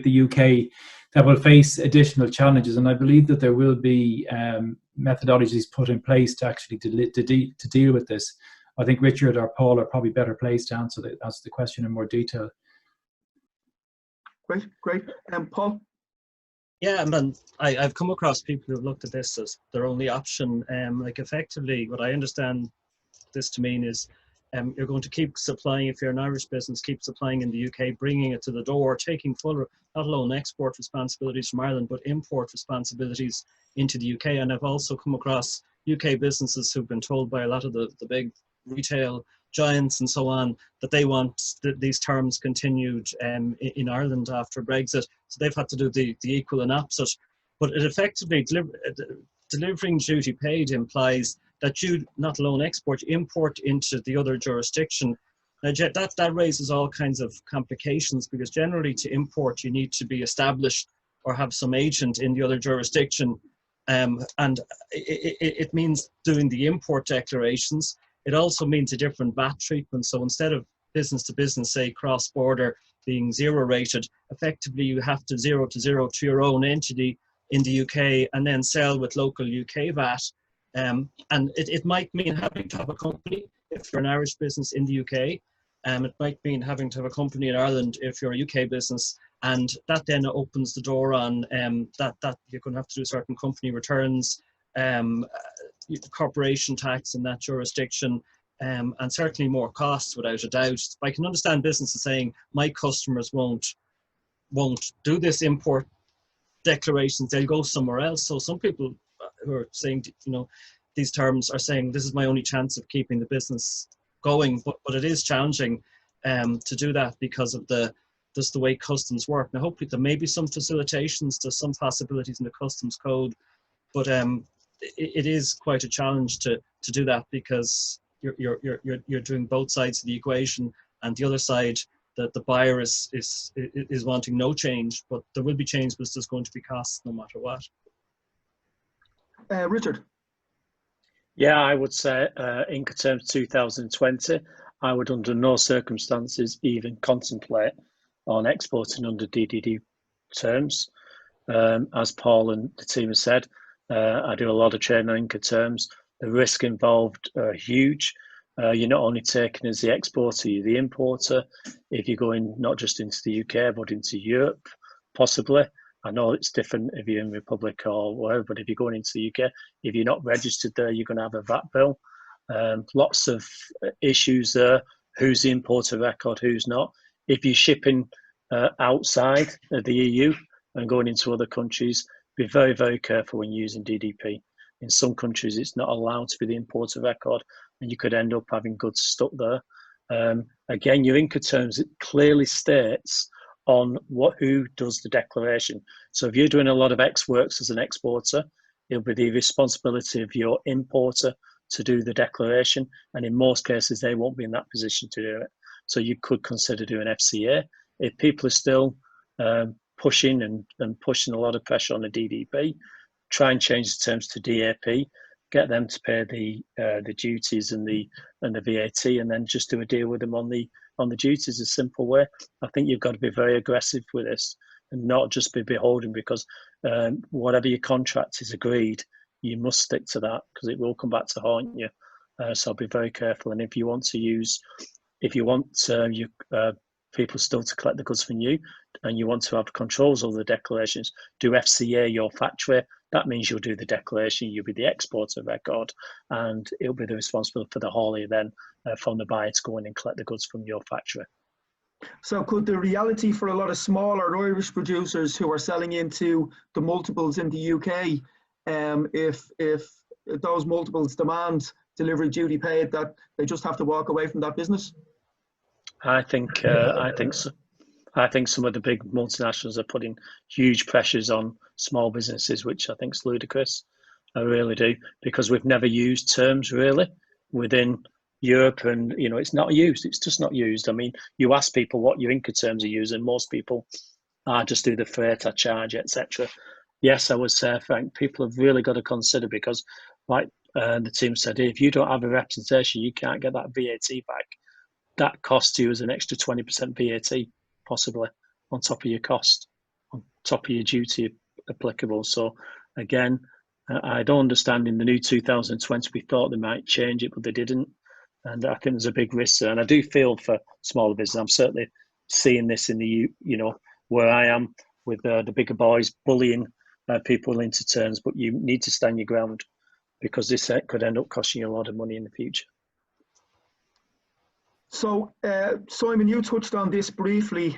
[SPEAKER 2] the UK that will face additional challenges, and I believe that there will be methodologies put in place to actually to deal with this. I think Richard or Paul are probably better placed to answer the question in more detail.
[SPEAKER 1] Great. Paul?
[SPEAKER 3] Yeah, and then I've come across people who've looked at this as their only option. Like effectively, what I understand this to mean is you're going to keep supplying, if you're an Irish business, keep supplying in the UK, bringing it to the door, taking full, not alone export responsibilities from Ireland, but import responsibilities into the UK. And I've also come across UK businesses who've been told by a lot of the big retail giants and so on that they want these terms continued in Ireland after Brexit. So they've had to do the equal and opposite. But it effectively, delivering duty paid implies that you not alone export, you import into the other jurisdiction. Now, that raises all kinds of complications, because generally to import you need to be established or have some agent in the other jurisdiction, and it means doing the import declarations. It also means a different VAT treatment. So instead of business to business, say cross-border, being zero rated, effectively you have to zero to your own entity in the UK and then sell with local UK VAT. And it might mean having to have a company if you're an Irish business in the UK. It might mean having to have a company in Ireland if you're a UK business. And that then opens the door on that you're going to have to do certain company returns, corporation tax in that jurisdiction, and certainly more costs without a doubt. I can understand businesses saying my customers won't do this import declarations, they'll go somewhere else. So some people who are saying, you know, these terms are saying this is my only chance of keeping the business going, but it is challenging to do that because of just the way customs work. Now hopefully there may be some facilitations to some possibilities in the customs code, but it is quite a challenge to do that, because you're doing both sides of the equation, and the other side, that the buyer is wanting no change, but there will be change, but there's going to be costs no matter what.
[SPEAKER 1] Richard?
[SPEAKER 4] Yeah, I would say Incoterms 2020. I would under no circumstances even contemplate on exporting under DDD terms. As Paul and the team have said, I do a lot of trading on Incoterms. The risk involved are huge. You're not only taking as the exporter, you're the importer. If you're going not just into the UK, but into Europe, possibly. I know it's different if you're in Republic or wherever, but if you're going into the UK, if you're not registered there, you're going to have a VAT bill. Lots of issues there. Who's the importer record, who's not? If you're shipping outside of the EU and going into other countries, be very, very careful when using DDP. In some countries, it's not allowed to be the importer record, and you could end up having goods stuck there. Again, your Incoterms, it clearly states on who does the declaration. So if you're doing a lot of X works as an exporter, it'll be the responsibility of your importer to do the declaration, and in most cases, they won't be in that position to do it. So you could consider doing FCA. If people are still pushing and pushing a lot of pressure on the DDP, try and change the terms to DAP, get them to pay the duties and the VAT, and then just do a deal with them on the duties. A simple way. I think you've got to be very aggressive with this and not just be beholden, because whatever your contract is agreed, you must stick to that, because it will come back to haunt you. So be very careful. And if you want your people still to collect the goods from you, and you want to have controls over the declarations, do FCA your factory. That means you'll do the declaration, you'll be the exporter record, and it'll be the responsibility for the haulier then from the buyer to go in and collect the goods from your factory.
[SPEAKER 1] So could the reality for a lot of smaller Irish producers who are selling into the multiples in the UK, if those multiples demand delivery duty paid, that they just have to walk away from that business?
[SPEAKER 4] I think so. I think some of the big multinationals are putting huge pressures on small businesses, which I think is ludicrous. I really do, because we've never used terms really within Europe, and it's not used. It's just not used. I mean, you ask people what your Incoterms are using, most people just do the freight I charge, etc. Yes, I would say, Frank, people have really got to consider, because, like the team said, if you don't have a representation, you can't get that VAT back. That costs you as an extra 20% VAT, possibly, on top of your cost, on top of your duty applicable. So again, I don't understand, in the new 2020, we thought they might change it, but they didn't. And I think there's a big risk there. And I do feel for smaller business. I'm certainly seeing this in the, where I am, with the bigger boys bullying people into terms, but you need to stand your ground, because this could end up costing you a lot of money in the future.
[SPEAKER 1] So, Simon, you touched on this briefly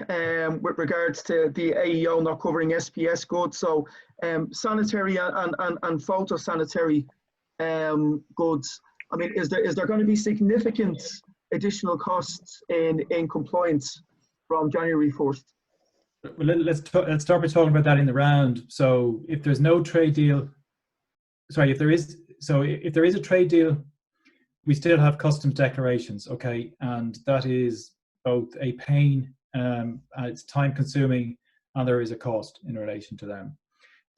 [SPEAKER 1] with regards to the AEO not covering SPS goods. So, sanitary and photosanitary goods. I mean, is there going to be significant additional costs in compliance from January 1st?
[SPEAKER 2] Well, let's start by talking about that in the round. So, if there's no trade deal, if there is a trade deal, we still have customs declarations, okay, and that is both a pain, it's time consuming, and there is a cost in relation to them.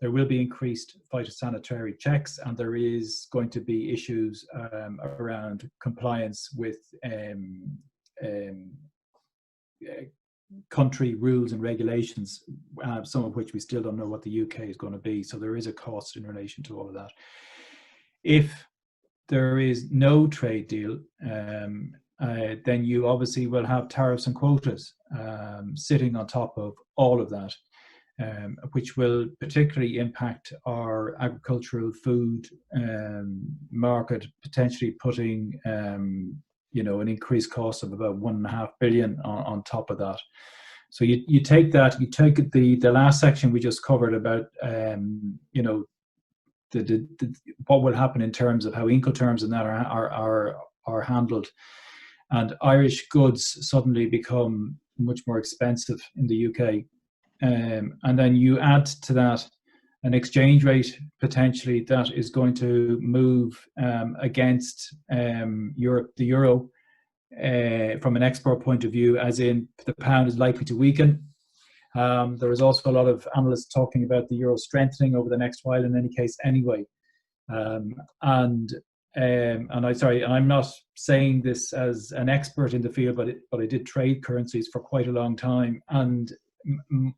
[SPEAKER 2] There will be increased phytosanitary checks, and there is going to be issues around compliance with country rules and regulations, some of which we still don't know what the UK is going to be. So there is a cost in relation to all of that. If there is no trade deal, then you obviously will have tariffs and quotas sitting on top of all of that, which will particularly impact our agricultural food market, potentially putting an increased cost of about $1.5 billion on top of that. So you take that, you take the last section we just covered about what will happen in terms of how Incoterms and that are handled, and Irish goods suddenly become much more expensive in the UK, and then you add to that an exchange rate potentially that is going to move against Europe, the euro, from an export point of view, as in the pound is likely to weaken. There is also a lot of analysts talking about the euro strengthening over the next while, in any case anyway. And and I'm not saying this as an expert in the field, but I did trade currencies for quite a long time, and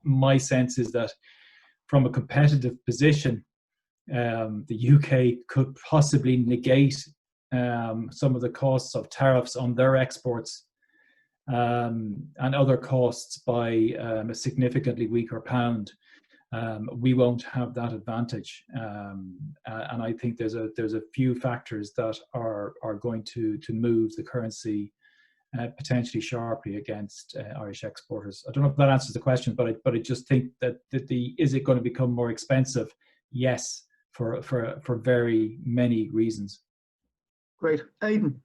[SPEAKER 2] my sense is that from a competitive position, the UK could possibly negate some of the costs of tariffs on their exports and other costs by a significantly weaker pound. We won't have that advantage, and I think there's a few factors that are going to move the currency potentially sharply against Irish exporters. I don't know if that answers the question, but I just think that is it going to become more expensive? Yes, for very many reasons.
[SPEAKER 1] Great, Aidan.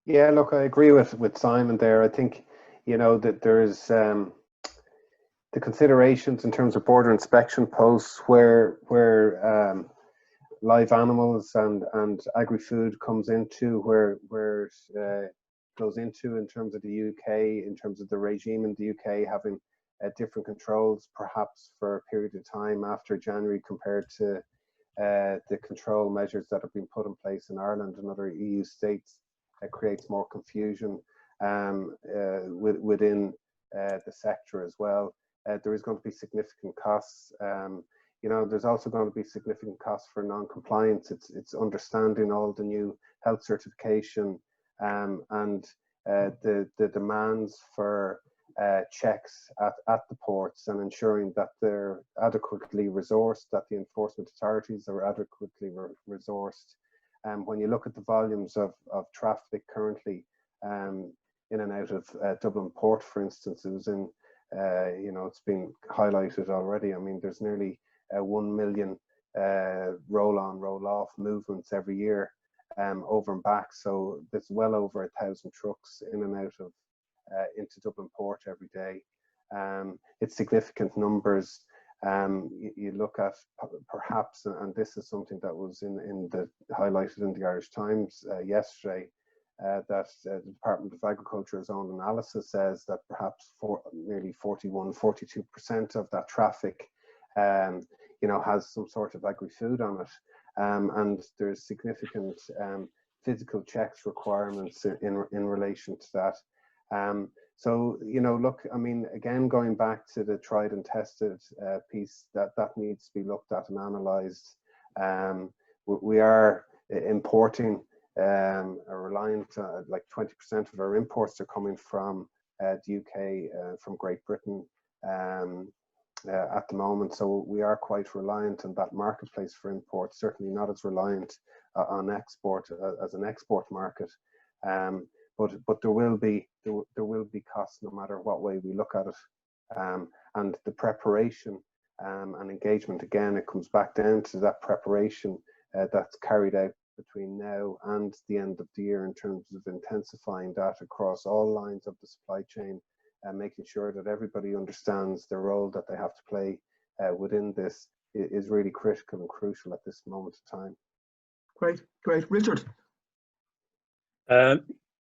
[SPEAKER 5] Yeah, look, I agree with Simon there. I think, that there's the considerations in terms of border inspection posts where live animals and agri-food comes into, where it goes into in terms of the UK, in terms of the regime in the UK having different controls perhaps for a period of time after January compared to the control measures that have been put in place in Ireland and other EU states. Creates more confusion within the sector as well. There is going to be significant costs. There's also going to be significant costs for non-compliance. It's understanding all the new health certification and the demands for checks at the ports and ensuring that they're adequately resourced, that the enforcement authorities are adequately resourced. When you look at the volumes of traffic currently in and out of Dublin Port, for instance, it was in, it's been highlighted already. I mean, there's nearly 1 million roll-on, roll-off movements every year over and back. So there's well over 1,000 trucks in and out of into Dublin Port every day. It's significant numbers. You look at perhaps, and this is something that was highlighted in the Irish Times yesterday, that the Department of Agriculture's own analysis says that perhaps nearly 42% of that traffic, has some sort of agri-food on it, and there's significant physical checks requirements in relation to that. So, look, I mean, again, going back to the tried and tested piece, that needs to be looked at and analysed. We are importing, are reliant, like 20% of our imports are coming from the UK, from Great Britain at the moment. So we are quite reliant on that marketplace for imports, certainly not as reliant on export as an export market. But there will be costs no matter what way we look at it, and the preparation and engagement, again, it comes back down to that preparation that's carried out between now and the end of the year in terms of intensifying that across all lines of the supply chain and making sure that everybody understands the role that they have to play within this is really critical and crucial at this moment of time.
[SPEAKER 1] Great, Richard.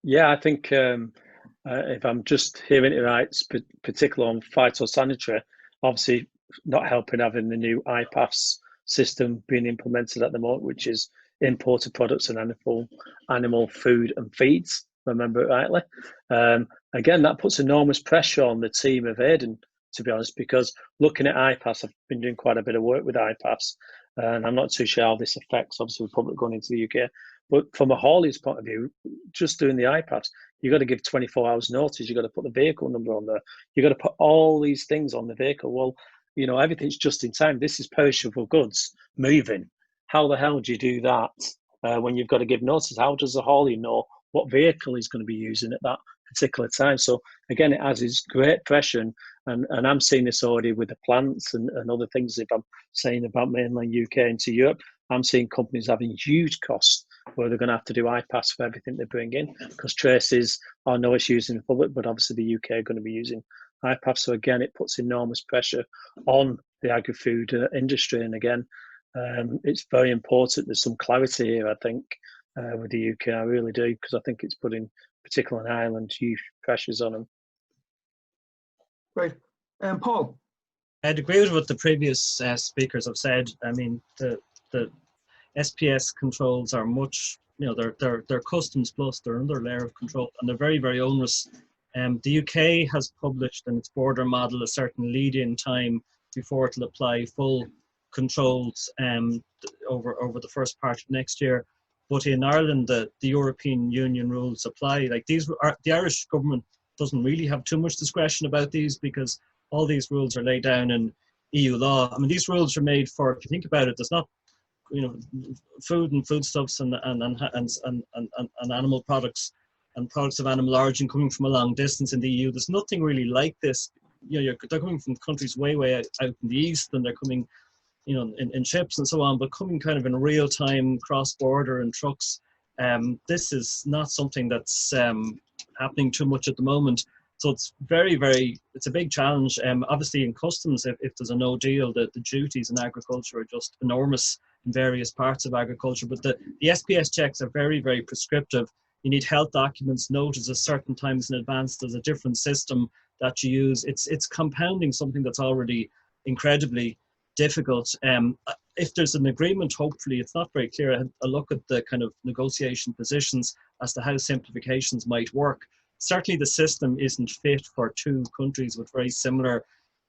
[SPEAKER 4] Yeah, I think if I'm just hearing it right, particularly on phytosanitary, obviously not helping having the new IPAS system being implemented at the moment, which is imported products and animal food and feeds, remember it rightly. Again, that puts enormous pressure on the team of Aidan, to be honest, because looking at IPAS, I've been doing quite a bit of work with IPAS, and I'm not too sure how this affects, obviously, the public going into the UK. But from a haulier's point of view, just doing the iPads, you've got to give 24 hours notice. You've got to put the vehicle number on there. You've got to put all these things on the vehicle. Well, everything's just in time. This is perishable goods moving. How the hell do you do that when you've got to give notice? How does the haulier know what vehicle he's going to be using at that particular time? So again, it has this great pressure, and I'm seeing this already with the plants and other things. If I'm saying about mainland UK into Europe, I'm seeing companies having huge costs where they're going to have to do IPAS for everything they bring in, because traces are no issues in the public, but obviously the UK are going to be using IPAS. So again, it puts enormous pressure on the agri-food industry. And again, it's very important there's some clarity here, I think, with the UK. I really do, because I think it's putting, particularly in Ireland, huge pressures on them.
[SPEAKER 1] Great. Paul?
[SPEAKER 3] I'd agree with what the previous speakers have said. I mean, SPS controls are much, they're customs plus, they're another layer of control, and they're very, very onerous. The UK has published in its border model a certain lead-in time before it'll apply full controls over the first part of next year. But in Ireland, the European Union rules apply. Like the Irish government doesn't really have too much discretion about these, because all these rules are laid down in EU law. I mean, these rules are made for, if you think about it, there's not, food and foodstuffs and animal products and products of animal origin coming from a long distance in the EU. There's nothing really like this. They're coming from countries way out in the east, and they're coming, in ships and so on, but coming kind of in real time, cross-border in trucks. This is not something that's happening too much at the moment. So it's it's a big challenge. Obviously in customs, if there's a no deal, the duties in agriculture are just enormous in various parts of agriculture. But the SPS checks are very, very prescriptive. You need health documents, notices certain times in advance. There's a different system that you use. It's compounding something that's already incredibly difficult. If there's an agreement, hopefully, it's not very clear. I had a look at the kind of negotiation positions as to how simplifications might work. Certainly the system isn't fit for two countries with very similar,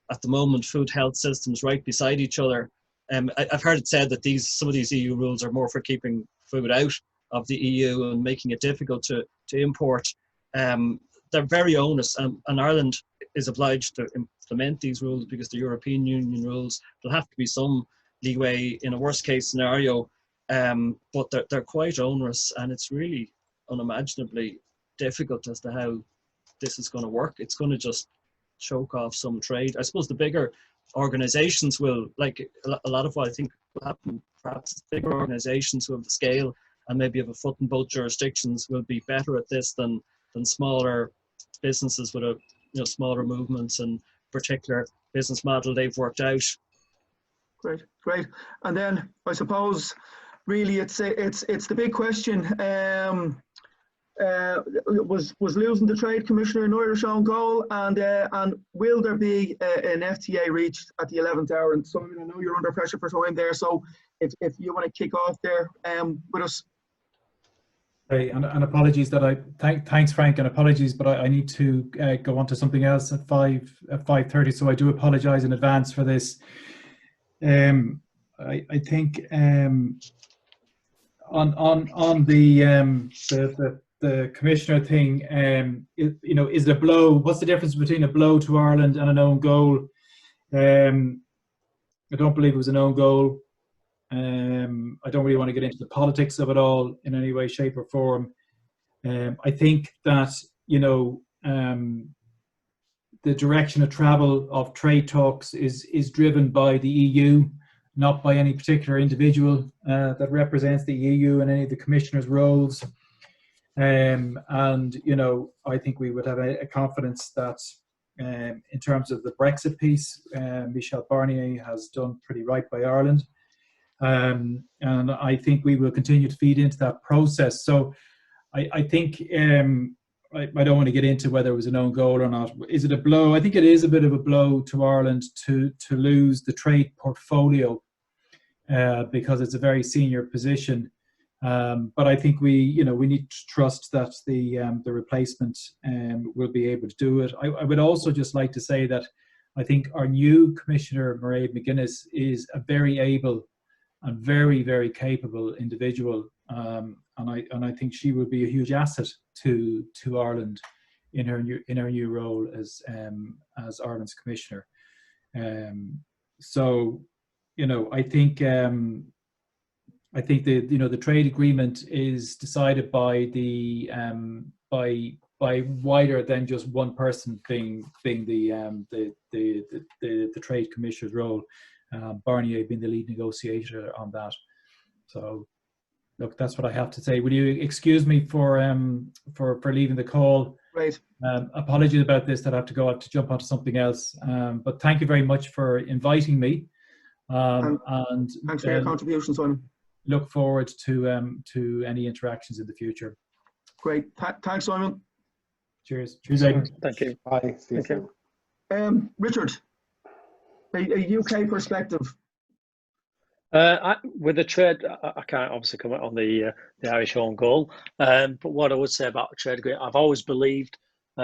[SPEAKER 3] at the moment, food health systems right beside each other. I've heard it said that some of these EU rules are more for keeping food out of the EU and making it difficult to import. They're very onerous, and Ireland is obliged to implement these rules because the European Union rules. There'll have to be some leeway in a worst case scenario, but they're quite onerous, and it's really unimaginably difficult as to how this is going to work. It's going to just choke off some trade. I suppose the bigger organizations will, like a lot of what I think will happen, perhaps bigger organizations who have the scale and maybe have a foot in both jurisdictions will be better at this than smaller businesses with a smaller movements and particular business model they've worked out.
[SPEAKER 1] Great. And then I suppose really it's the big question. Was losing the trade commissioner an Irish own goal, and will there be an FTA reached at the 11th hour? And so I know you're under pressure for time there, so if you want to kick off there with us.
[SPEAKER 2] Hey, and apologies that thanks Frank, and apologies, but I need to go on to something else at 5:30, so I do apologize in advance for this. I think on the commissioner thing, is it a blow? What's the difference between a blow to Ireland and an own goal? I don't believe it was an own goal. I don't really want to get into the politics of it all in any way, shape or form. I think that, the direction of travel of trade talks is driven by the EU, not by any particular individual that represents the EU in any of the commissioners' roles. And, I think we would have a confidence that in terms of the Brexit piece, Michel Barnier has done pretty right by Ireland. And I think we will continue to feed into that process. So I think I don't want to get into whether it was an own goal or not. Is it a blow? I think it is a bit of a blow to Ireland to lose the trade portfolio because it's a very senior position. But I think we need to trust that the replacement will be able to do it. I would also just like to say that I think our new Commissioner, Mairead McGuinness, is a very able and very, very capable individual, and I think she will be a huge asset to Ireland in her new role as Ireland's Commissioner. So, I think the trade agreement is decided by by wider than just one person being the trade commissioner's role. Barnier being the lead negotiator on that. So, look, that's what I have to say. Will you excuse me for leaving the call?
[SPEAKER 1] Right.
[SPEAKER 2] Apologies about this, that I have to go out to jump onto something else. But thank you very much for inviting me. And
[SPEAKER 1] thanks for your contribution, Simon.
[SPEAKER 2] Look forward to any interactions in the future.
[SPEAKER 1] Great. Thanks, Simon.
[SPEAKER 2] Cheers. Cheers, Aidan.
[SPEAKER 4] Thank you.
[SPEAKER 5] Bye. See you soon.
[SPEAKER 1] Richard, a UK perspective.
[SPEAKER 4] With the trade, I can't obviously comment on the Irish own goal, but what I would say about the trade agreement, I've always believed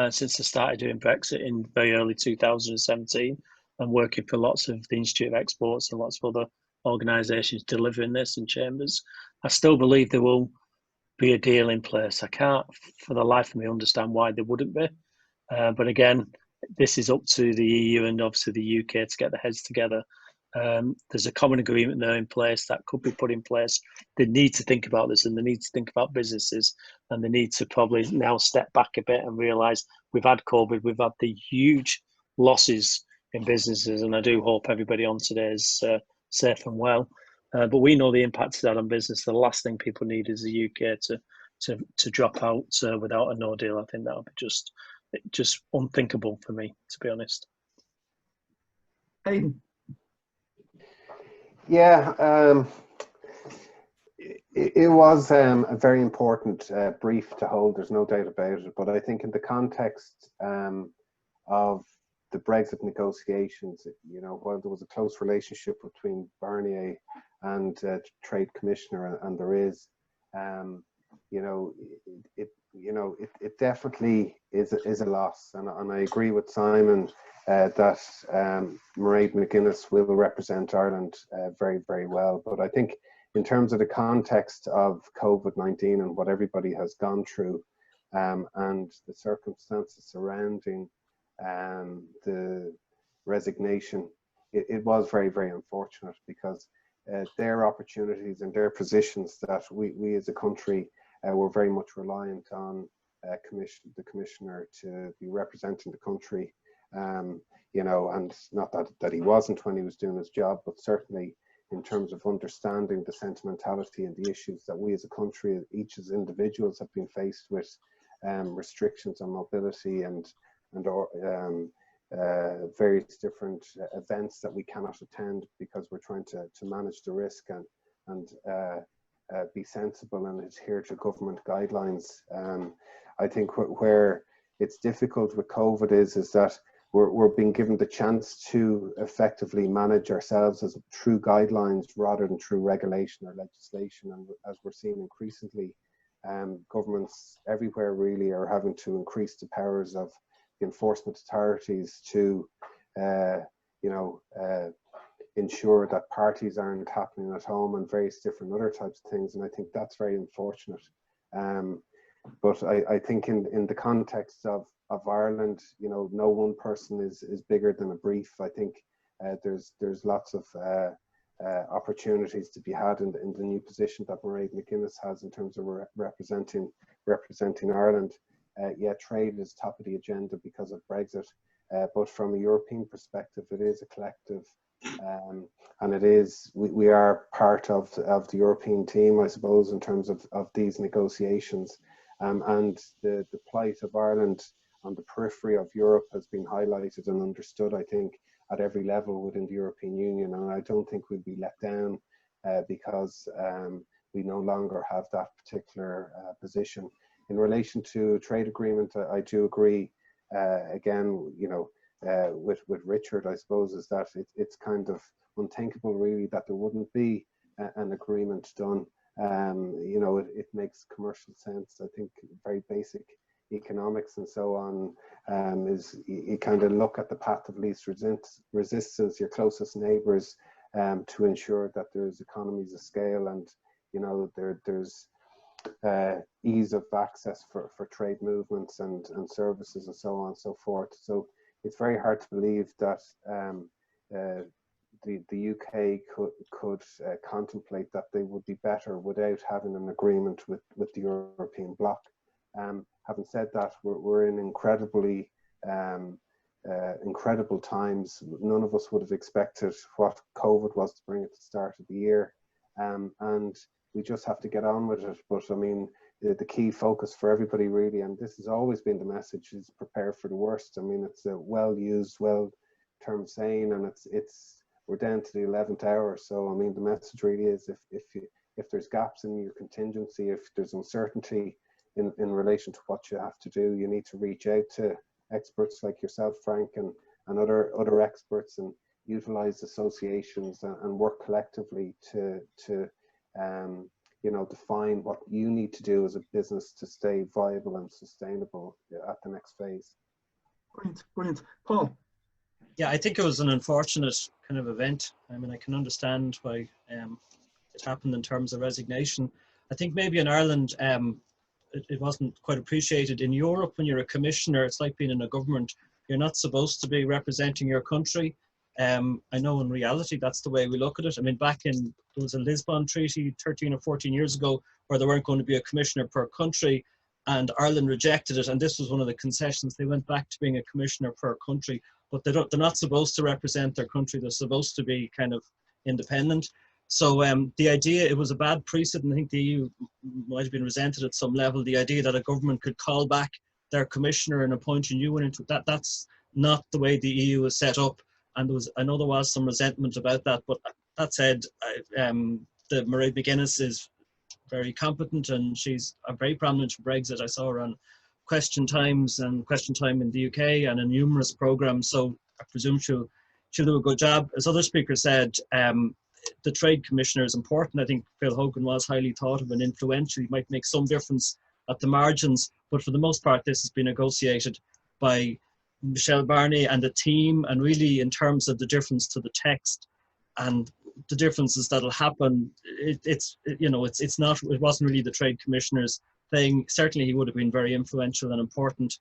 [SPEAKER 4] since I started doing Brexit in very early 2017 and working for lots of the Institute of Exports and lots of other organisations delivering this and chambers, I still believe there will be a deal in place. I can't for the life of me understand why there wouldn't be, but again, this is up to the EU and obviously the UK to get their heads together. There's a common agreement there in place that could be put in place. They need to think about this, and they need to think about businesses, and they need to probably now step back a bit and realise we've had COVID, we've had the huge losses in businesses, and I do hope everybody on today is safe and well. But we know the impact of that on business. The last thing people need is the UK to drop out without a no deal. I think that would be just unthinkable for me, to be honest.
[SPEAKER 1] Aidan.
[SPEAKER 5] Yeah, it was a very important brief to hold, there's no doubt about it, but I think in the context of the Brexit negotiations, you know, while there was a close relationship between Barnier and Trade Commissioner, and there is, you know, it definitely is a loss, and I agree with Simon that Mairead McGuinness will represent Ireland very, very well. But I think in terms of the context of COVID-19 and what everybody has gone through, and the circumstances surrounding the resignation, it was very, very unfortunate, because their opportunities and their positions that we as a country were very much reliant on the Commissioner to be representing the country. You know, and not that he wasn't when he was doing his job, but certainly in terms of understanding the sentimentality and the issues that we as a country, each as individuals, have been faced with, restrictions on mobility and various different events that we cannot attend because we're trying to manage the risk and be sensible and adhere to government guidelines. I think where it's difficult with COVID is that we're being given the chance to effectively manage ourselves as through guidelines rather than through regulation or legislation. And as we're seeing increasingly, governments everywhere really are having to increase the powers of the enforcement authorities to, ensure that parties aren't happening at home and various different other types of things. And I think that's very unfortunate. But I think in the context of Ireland, you know, no one person is bigger than a brief. I think there's lots of opportunities to be had in the new position that Mairead McGuinness has in terms of representing Ireland. Yeah, trade is top of the agenda because of Brexit, but from a European perspective, it is a collective, and it is we are part of the European team, I suppose, in terms of these negotiations, and the plight of Ireland on the periphery of Europe has been highlighted and understood, I think, at every level within the European Union, and I don't think we'll be let down because we no longer have that particular position. In relation to trade agreement, I do agree. Again, you know, with Richard, I suppose, is that it's kind of unthinkable, really, that there wouldn't be an agreement done. You know, it makes commercial sense. I think very basic economics and so on is you kind of look at the path of least resistance, your closest neighbours, to ensure that there's economies of scale and, you know, there's ease of access for trade movements and services and so on and so forth. So it's very hard to believe that the UK could contemplate that they would be better without having an agreement with the European bloc. Having said that, we're in incredibly incredible times. None of us would have expected what COVID was to bring at the start of the year, and we just have to get on with it. But I mean, the key focus for everybody really, and this has always been the message, is prepare for the worst. I mean, it's a well-used, well-termed saying, and we're down to the 11th hour. So I mean, the message really is if there's gaps in your contingency, if there's uncertainty in relation to what you have to do, you need to reach out to experts like yourself, Frank, and other experts, and utilize associations and work collectively to you know, define what you need to do as a business to stay viable and sustainable at the next phase.
[SPEAKER 1] Brilliant, brilliant. Paul?
[SPEAKER 3] Yeah, I think it was an unfortunate kind of event. I mean, I can understand why it happened in terms of resignation. I think maybe in Ireland, it wasn't quite appreciated. In Europe, when you're a commissioner, it's like being in a government. You're not supposed to be representing your country. I know in reality, that's the way we look at it. I mean, there was a Lisbon Treaty 13 or 14 years ago where there weren't going to be a commissioner per country, and Ireland rejected it. And this was one of the concessions. They went back to being a commissioner per country, but they're not supposed to represent their country. They're supposed to be kind of independent. So the idea, it was a bad precedent. I think the EU might have been resented at some level. The idea that a government could call back their commissioner and appoint a new one into that's not the way the EU is set up. And I know there was some resentment about that. But that said, the Mairead McGuinness is very competent, and she's a very prominent for Brexit. I saw her on Question Time in the UK and in numerous programs. So I presume she'll do a good job. As other speakers said, the trade commissioner is important. I think Phil Hogan was highly thought of and influential. He might make some difference at the margins, but for the most part, this has been negotiated by Michel Barnier and the team, and really in terms of the difference to the text and the differences that'll happen, it wasn't really the trade commissioner's thing. Certainly he would have been very influential and important.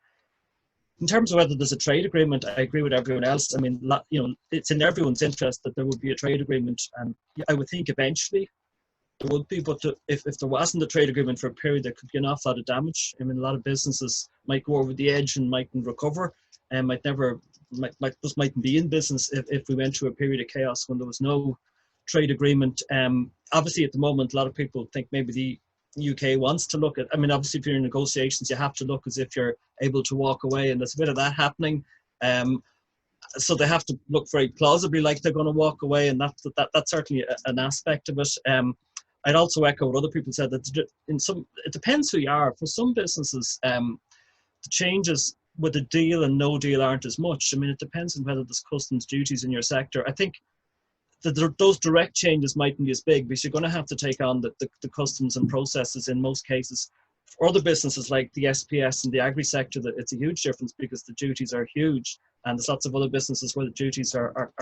[SPEAKER 3] In terms of whether there's a trade agreement, I agree with everyone else. I mean, it's in everyone's interest that there would be a trade agreement, and I would think eventually there would be, but if there wasn't a trade agreement for a period, there could be an awful lot of damage. I mean, a lot of businesses might go over the edge and mightn't recover, and just mightn't be in business if we went through a period of chaos when there was no trade agreement. Obviously, at the moment, a lot of people think maybe the UK wants to look at, I mean, obviously if you're in negotiations, you have to look as if you're able to walk away, and there's a bit of that happening. So they have to look very plausibly like they're going to walk away, and that's certainly an aspect of it. I'd also echo what other people said, that it depends who you are. For some businesses, the changes with a deal and no deal aren't as much. I mean, it depends on whether there's customs duties in your sector. I think those direct changes mightn't be as big, because you're going to have to take on the customs and processes in most cases. For other businesses like the SPS and the agri sector, that it's a huge difference because the duties are huge, and there's lots of other businesses where the duties are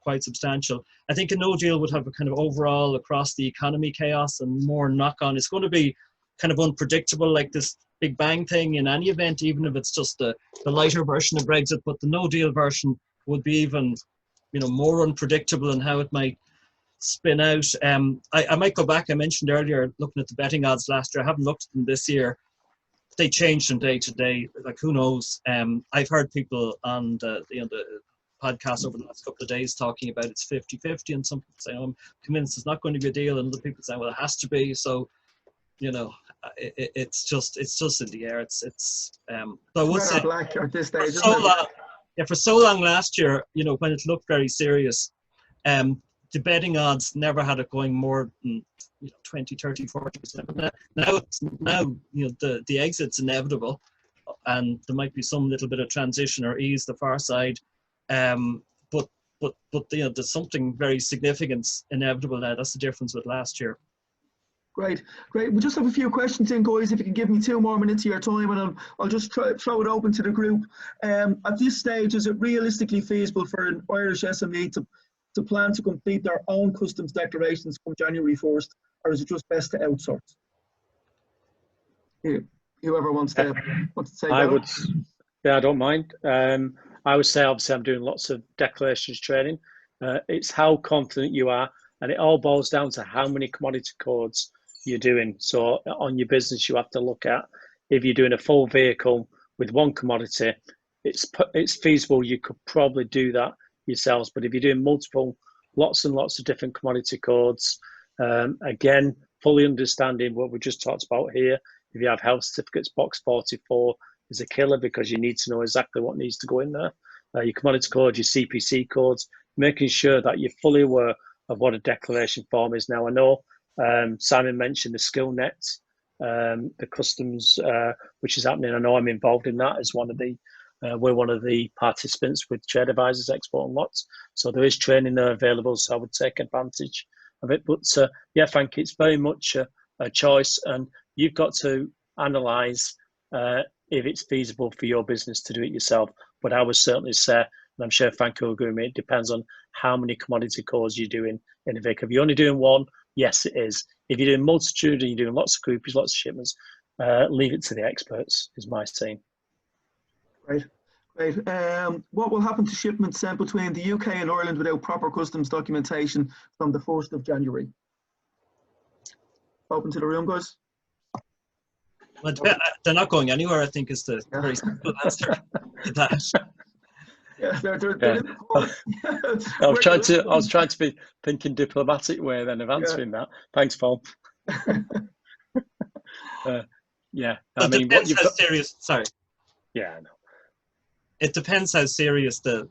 [SPEAKER 3] quite substantial. I think a no deal would have a kind of overall across the economy chaos and more knock on. It's going to be kind of unpredictable, like this Big Bang thing in any event, even if it's just the lighter version of Brexit. But the no deal version would be even more unpredictable in how it might spin out. I might go back. I mentioned earlier looking at the betting odds last year. I haven't looked at them this year. They change from day to day. Like, who knows? I've heard people on the podcast over the last couple of days talking about it's 50-50, and some people say, oh, I'm convinced it's not going to be a deal, and other people say, well, it has to be. So, it's just in the air. But I would say
[SPEAKER 1] black at this stage.
[SPEAKER 3] For so long last year, when it looked very serious, the betting odds never had it going more than 20, 30, 40%. Now the exit's inevitable, and there might be some little bit of transition or ease the far side, but there's something very significant inevitable now. That's the difference with last year.
[SPEAKER 1] Great. We just have a few questions in, guys. If you can give me 2 more minutes of your time, and I'll just throw it open to the group. At this stage, is it realistically feasible for an Irish SME to plan to complete their own customs declarations come January 1st, or is it just best to outsource? Whoever wants to say that.
[SPEAKER 4] I don't mind. I would say, obviously, I'm doing lots of declarations training. It's how confident you are, and it all boils down to how many commodity codes you're doing. So on your business, you have to look at, if you're doing a full vehicle with one commodity, it's feasible. You could probably do that yourselves. But if you're doing lots and lots of different commodity codes, again, fully understanding what we just talked about here. If you have health certificates, box 44 is a killer, because you need to know exactly what needs to go in there. Your commodity code, your CPC codes, making sure that you're fully aware of what a declaration form is. Now, I know Simon mentioned the skill nets, the customs, which is happening. I know I'm involved in that as one of the We're one of the participants with Trade Advisors Export and Lots, so there is training there available, so I would take advantage of it. But yeah, Frank, it's very much a choice, and you've got to analyse if it's feasible for your business to do it yourself. But I would certainly say, and I'm sure Frank will agree with me, it depends on how many commodity calls you're doing in a week. If you're only doing one, yes, it is. If you're doing multitude and you're doing lots of groupies, lots of shipments, leave it to the experts, is my saying.
[SPEAKER 1] Great. What will happen to shipments sent between the UK and Ireland without proper customs documentation from the 1st of January? Open to the room, guys.
[SPEAKER 3] Well, they're not going anywhere, I think, is the very simple answer to that.
[SPEAKER 1] Yeah,
[SPEAKER 4] I was trying to be thinking diplomatic way then of answering that. Thanks, Paul. Yeah, I mean, what you've got.
[SPEAKER 3] Serious. Sorry.
[SPEAKER 4] Yeah, I know.
[SPEAKER 3] It depends how serious the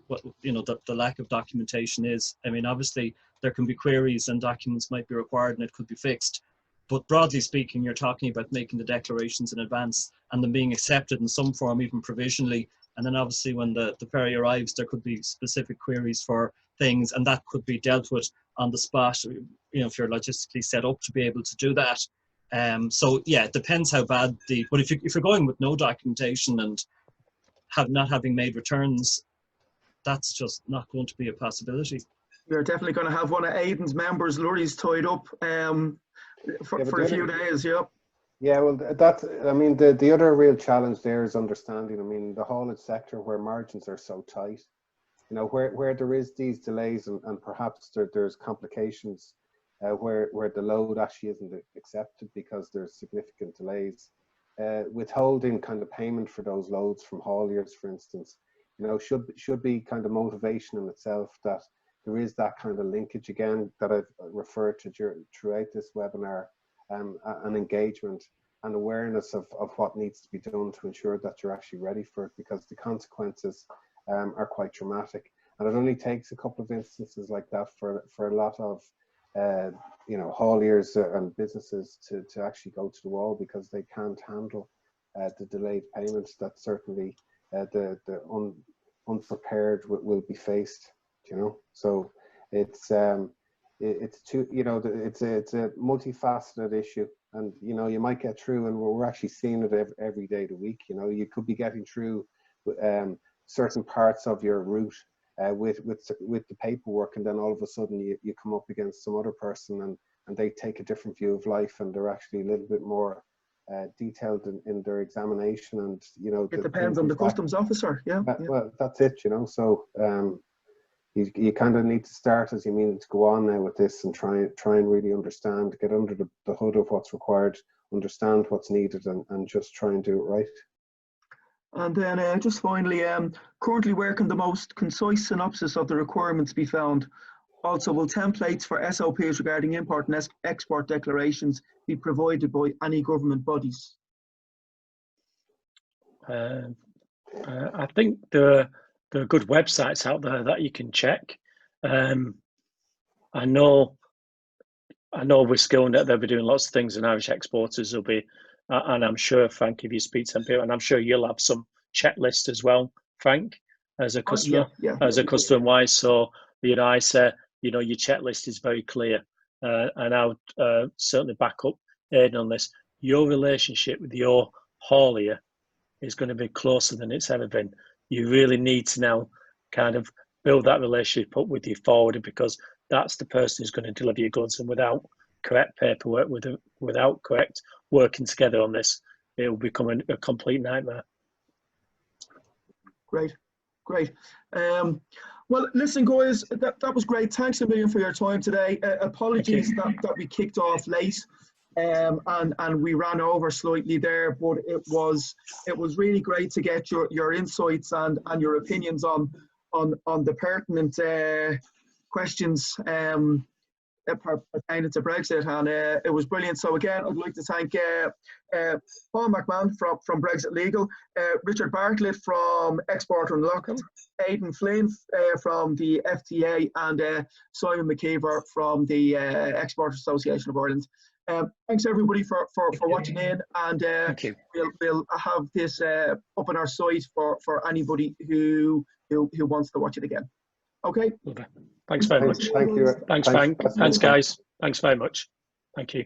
[SPEAKER 3] lack of documentation is. I mean, obviously there can be queries and documents might be required and it could be fixed. But broadly speaking, you're talking about making the declarations in advance and them being accepted in some form, even provisionally. And then obviously when the ferry arrives, there could be specific queries for things, and that could be dealt with on the spot, you know, if you're logistically set up to be able to do that. So yeah, it depends how bad but if you're going with no documentation and not having made returns, that's just not going to be a possibility.
[SPEAKER 1] You're definitely going to have one of Aidan's members' lorries tied up for a few days, yeah.
[SPEAKER 5] Yeah, well, I mean, the other real challenge there is understanding. I mean, the haulage sector where margins are so tight, you know, where there is these delays and perhaps there's complications where the load actually isn't accepted because there's significant delays. Withholding kind of payment for those loads from hauliers, for instance, you know, should be kind of motivation in itself, that there is that kind of linkage again that I've referred to throughout this webinar. An engagement and awareness of what needs to be done to ensure that you're actually ready for it, because the consequences are quite dramatic. And it only takes a couple of instances like that for a lot of you know, hauliers and businesses to actually go to the wall because they can't handle the delayed payments that certainly the unprepared will be faced, you know. So it's too, you know, it's a multifaceted issue, and you know, you might get through, and we're actually seeing it every day of the week. You know, you could be getting through certain parts of your route with the paperwork, and then all of a sudden you come up against some other person and they take a different view of life, and they're actually a little bit more detailed in their examination, and you know,
[SPEAKER 1] it depends on the customs officer. Yeah,
[SPEAKER 5] well, that's it, you know. So you kind of need to start as you mean to go on now with this, and try and really understand, get under the hood of what's required, understand what's needed, and just try and do it right.
[SPEAKER 1] And then just finally, currently where can the most concise synopsis of the requirements be found? Also, will templates for SOPs regarding import and export declarations be provided by any government bodies?
[SPEAKER 4] I think there are good websites out there that you can check. I know with Skillnet they'll be doing lots of things, and Irish exporters will be, and I'm sure, Frank, if you speak to them people, and I'm sure you'll have some checklist as well, Frank, as a customer, as a customer wise. So, you know, I say, you know, your checklist is very clear, and I would certainly back up Aidan on this. Your relationship with your haulier is going to be closer than it's ever been. You really need to now kind of build that relationship up with your forwarder, because that's the person who's going to deliver your goods, and without correct paperwork, without correct working together on this, it will become a complete nightmare.
[SPEAKER 1] Great. Well, listen, guys, that was great. Thanks a million for your time today. Apologies that we kicked off late and we ran over slightly there, but it was really great to get your insights and your opinions on the pertinent questions pertaining to Brexit, and it was brilliant. So again, I'd like to thank Paul McMahon from Brexit Legal, Richard Bartlett from Export Unlocked, Aidan Flynn from the FTA, and Simon McKeever from the Exporters Association of Ireland. Thanks everybody for watching in, and we'll have this up on our site for anybody who wants to watch it again. Okay.
[SPEAKER 4] Thanks very much.
[SPEAKER 5] Thank you.
[SPEAKER 4] Thanks, Frank. Thanks, guys. Thanks very much. Thank you.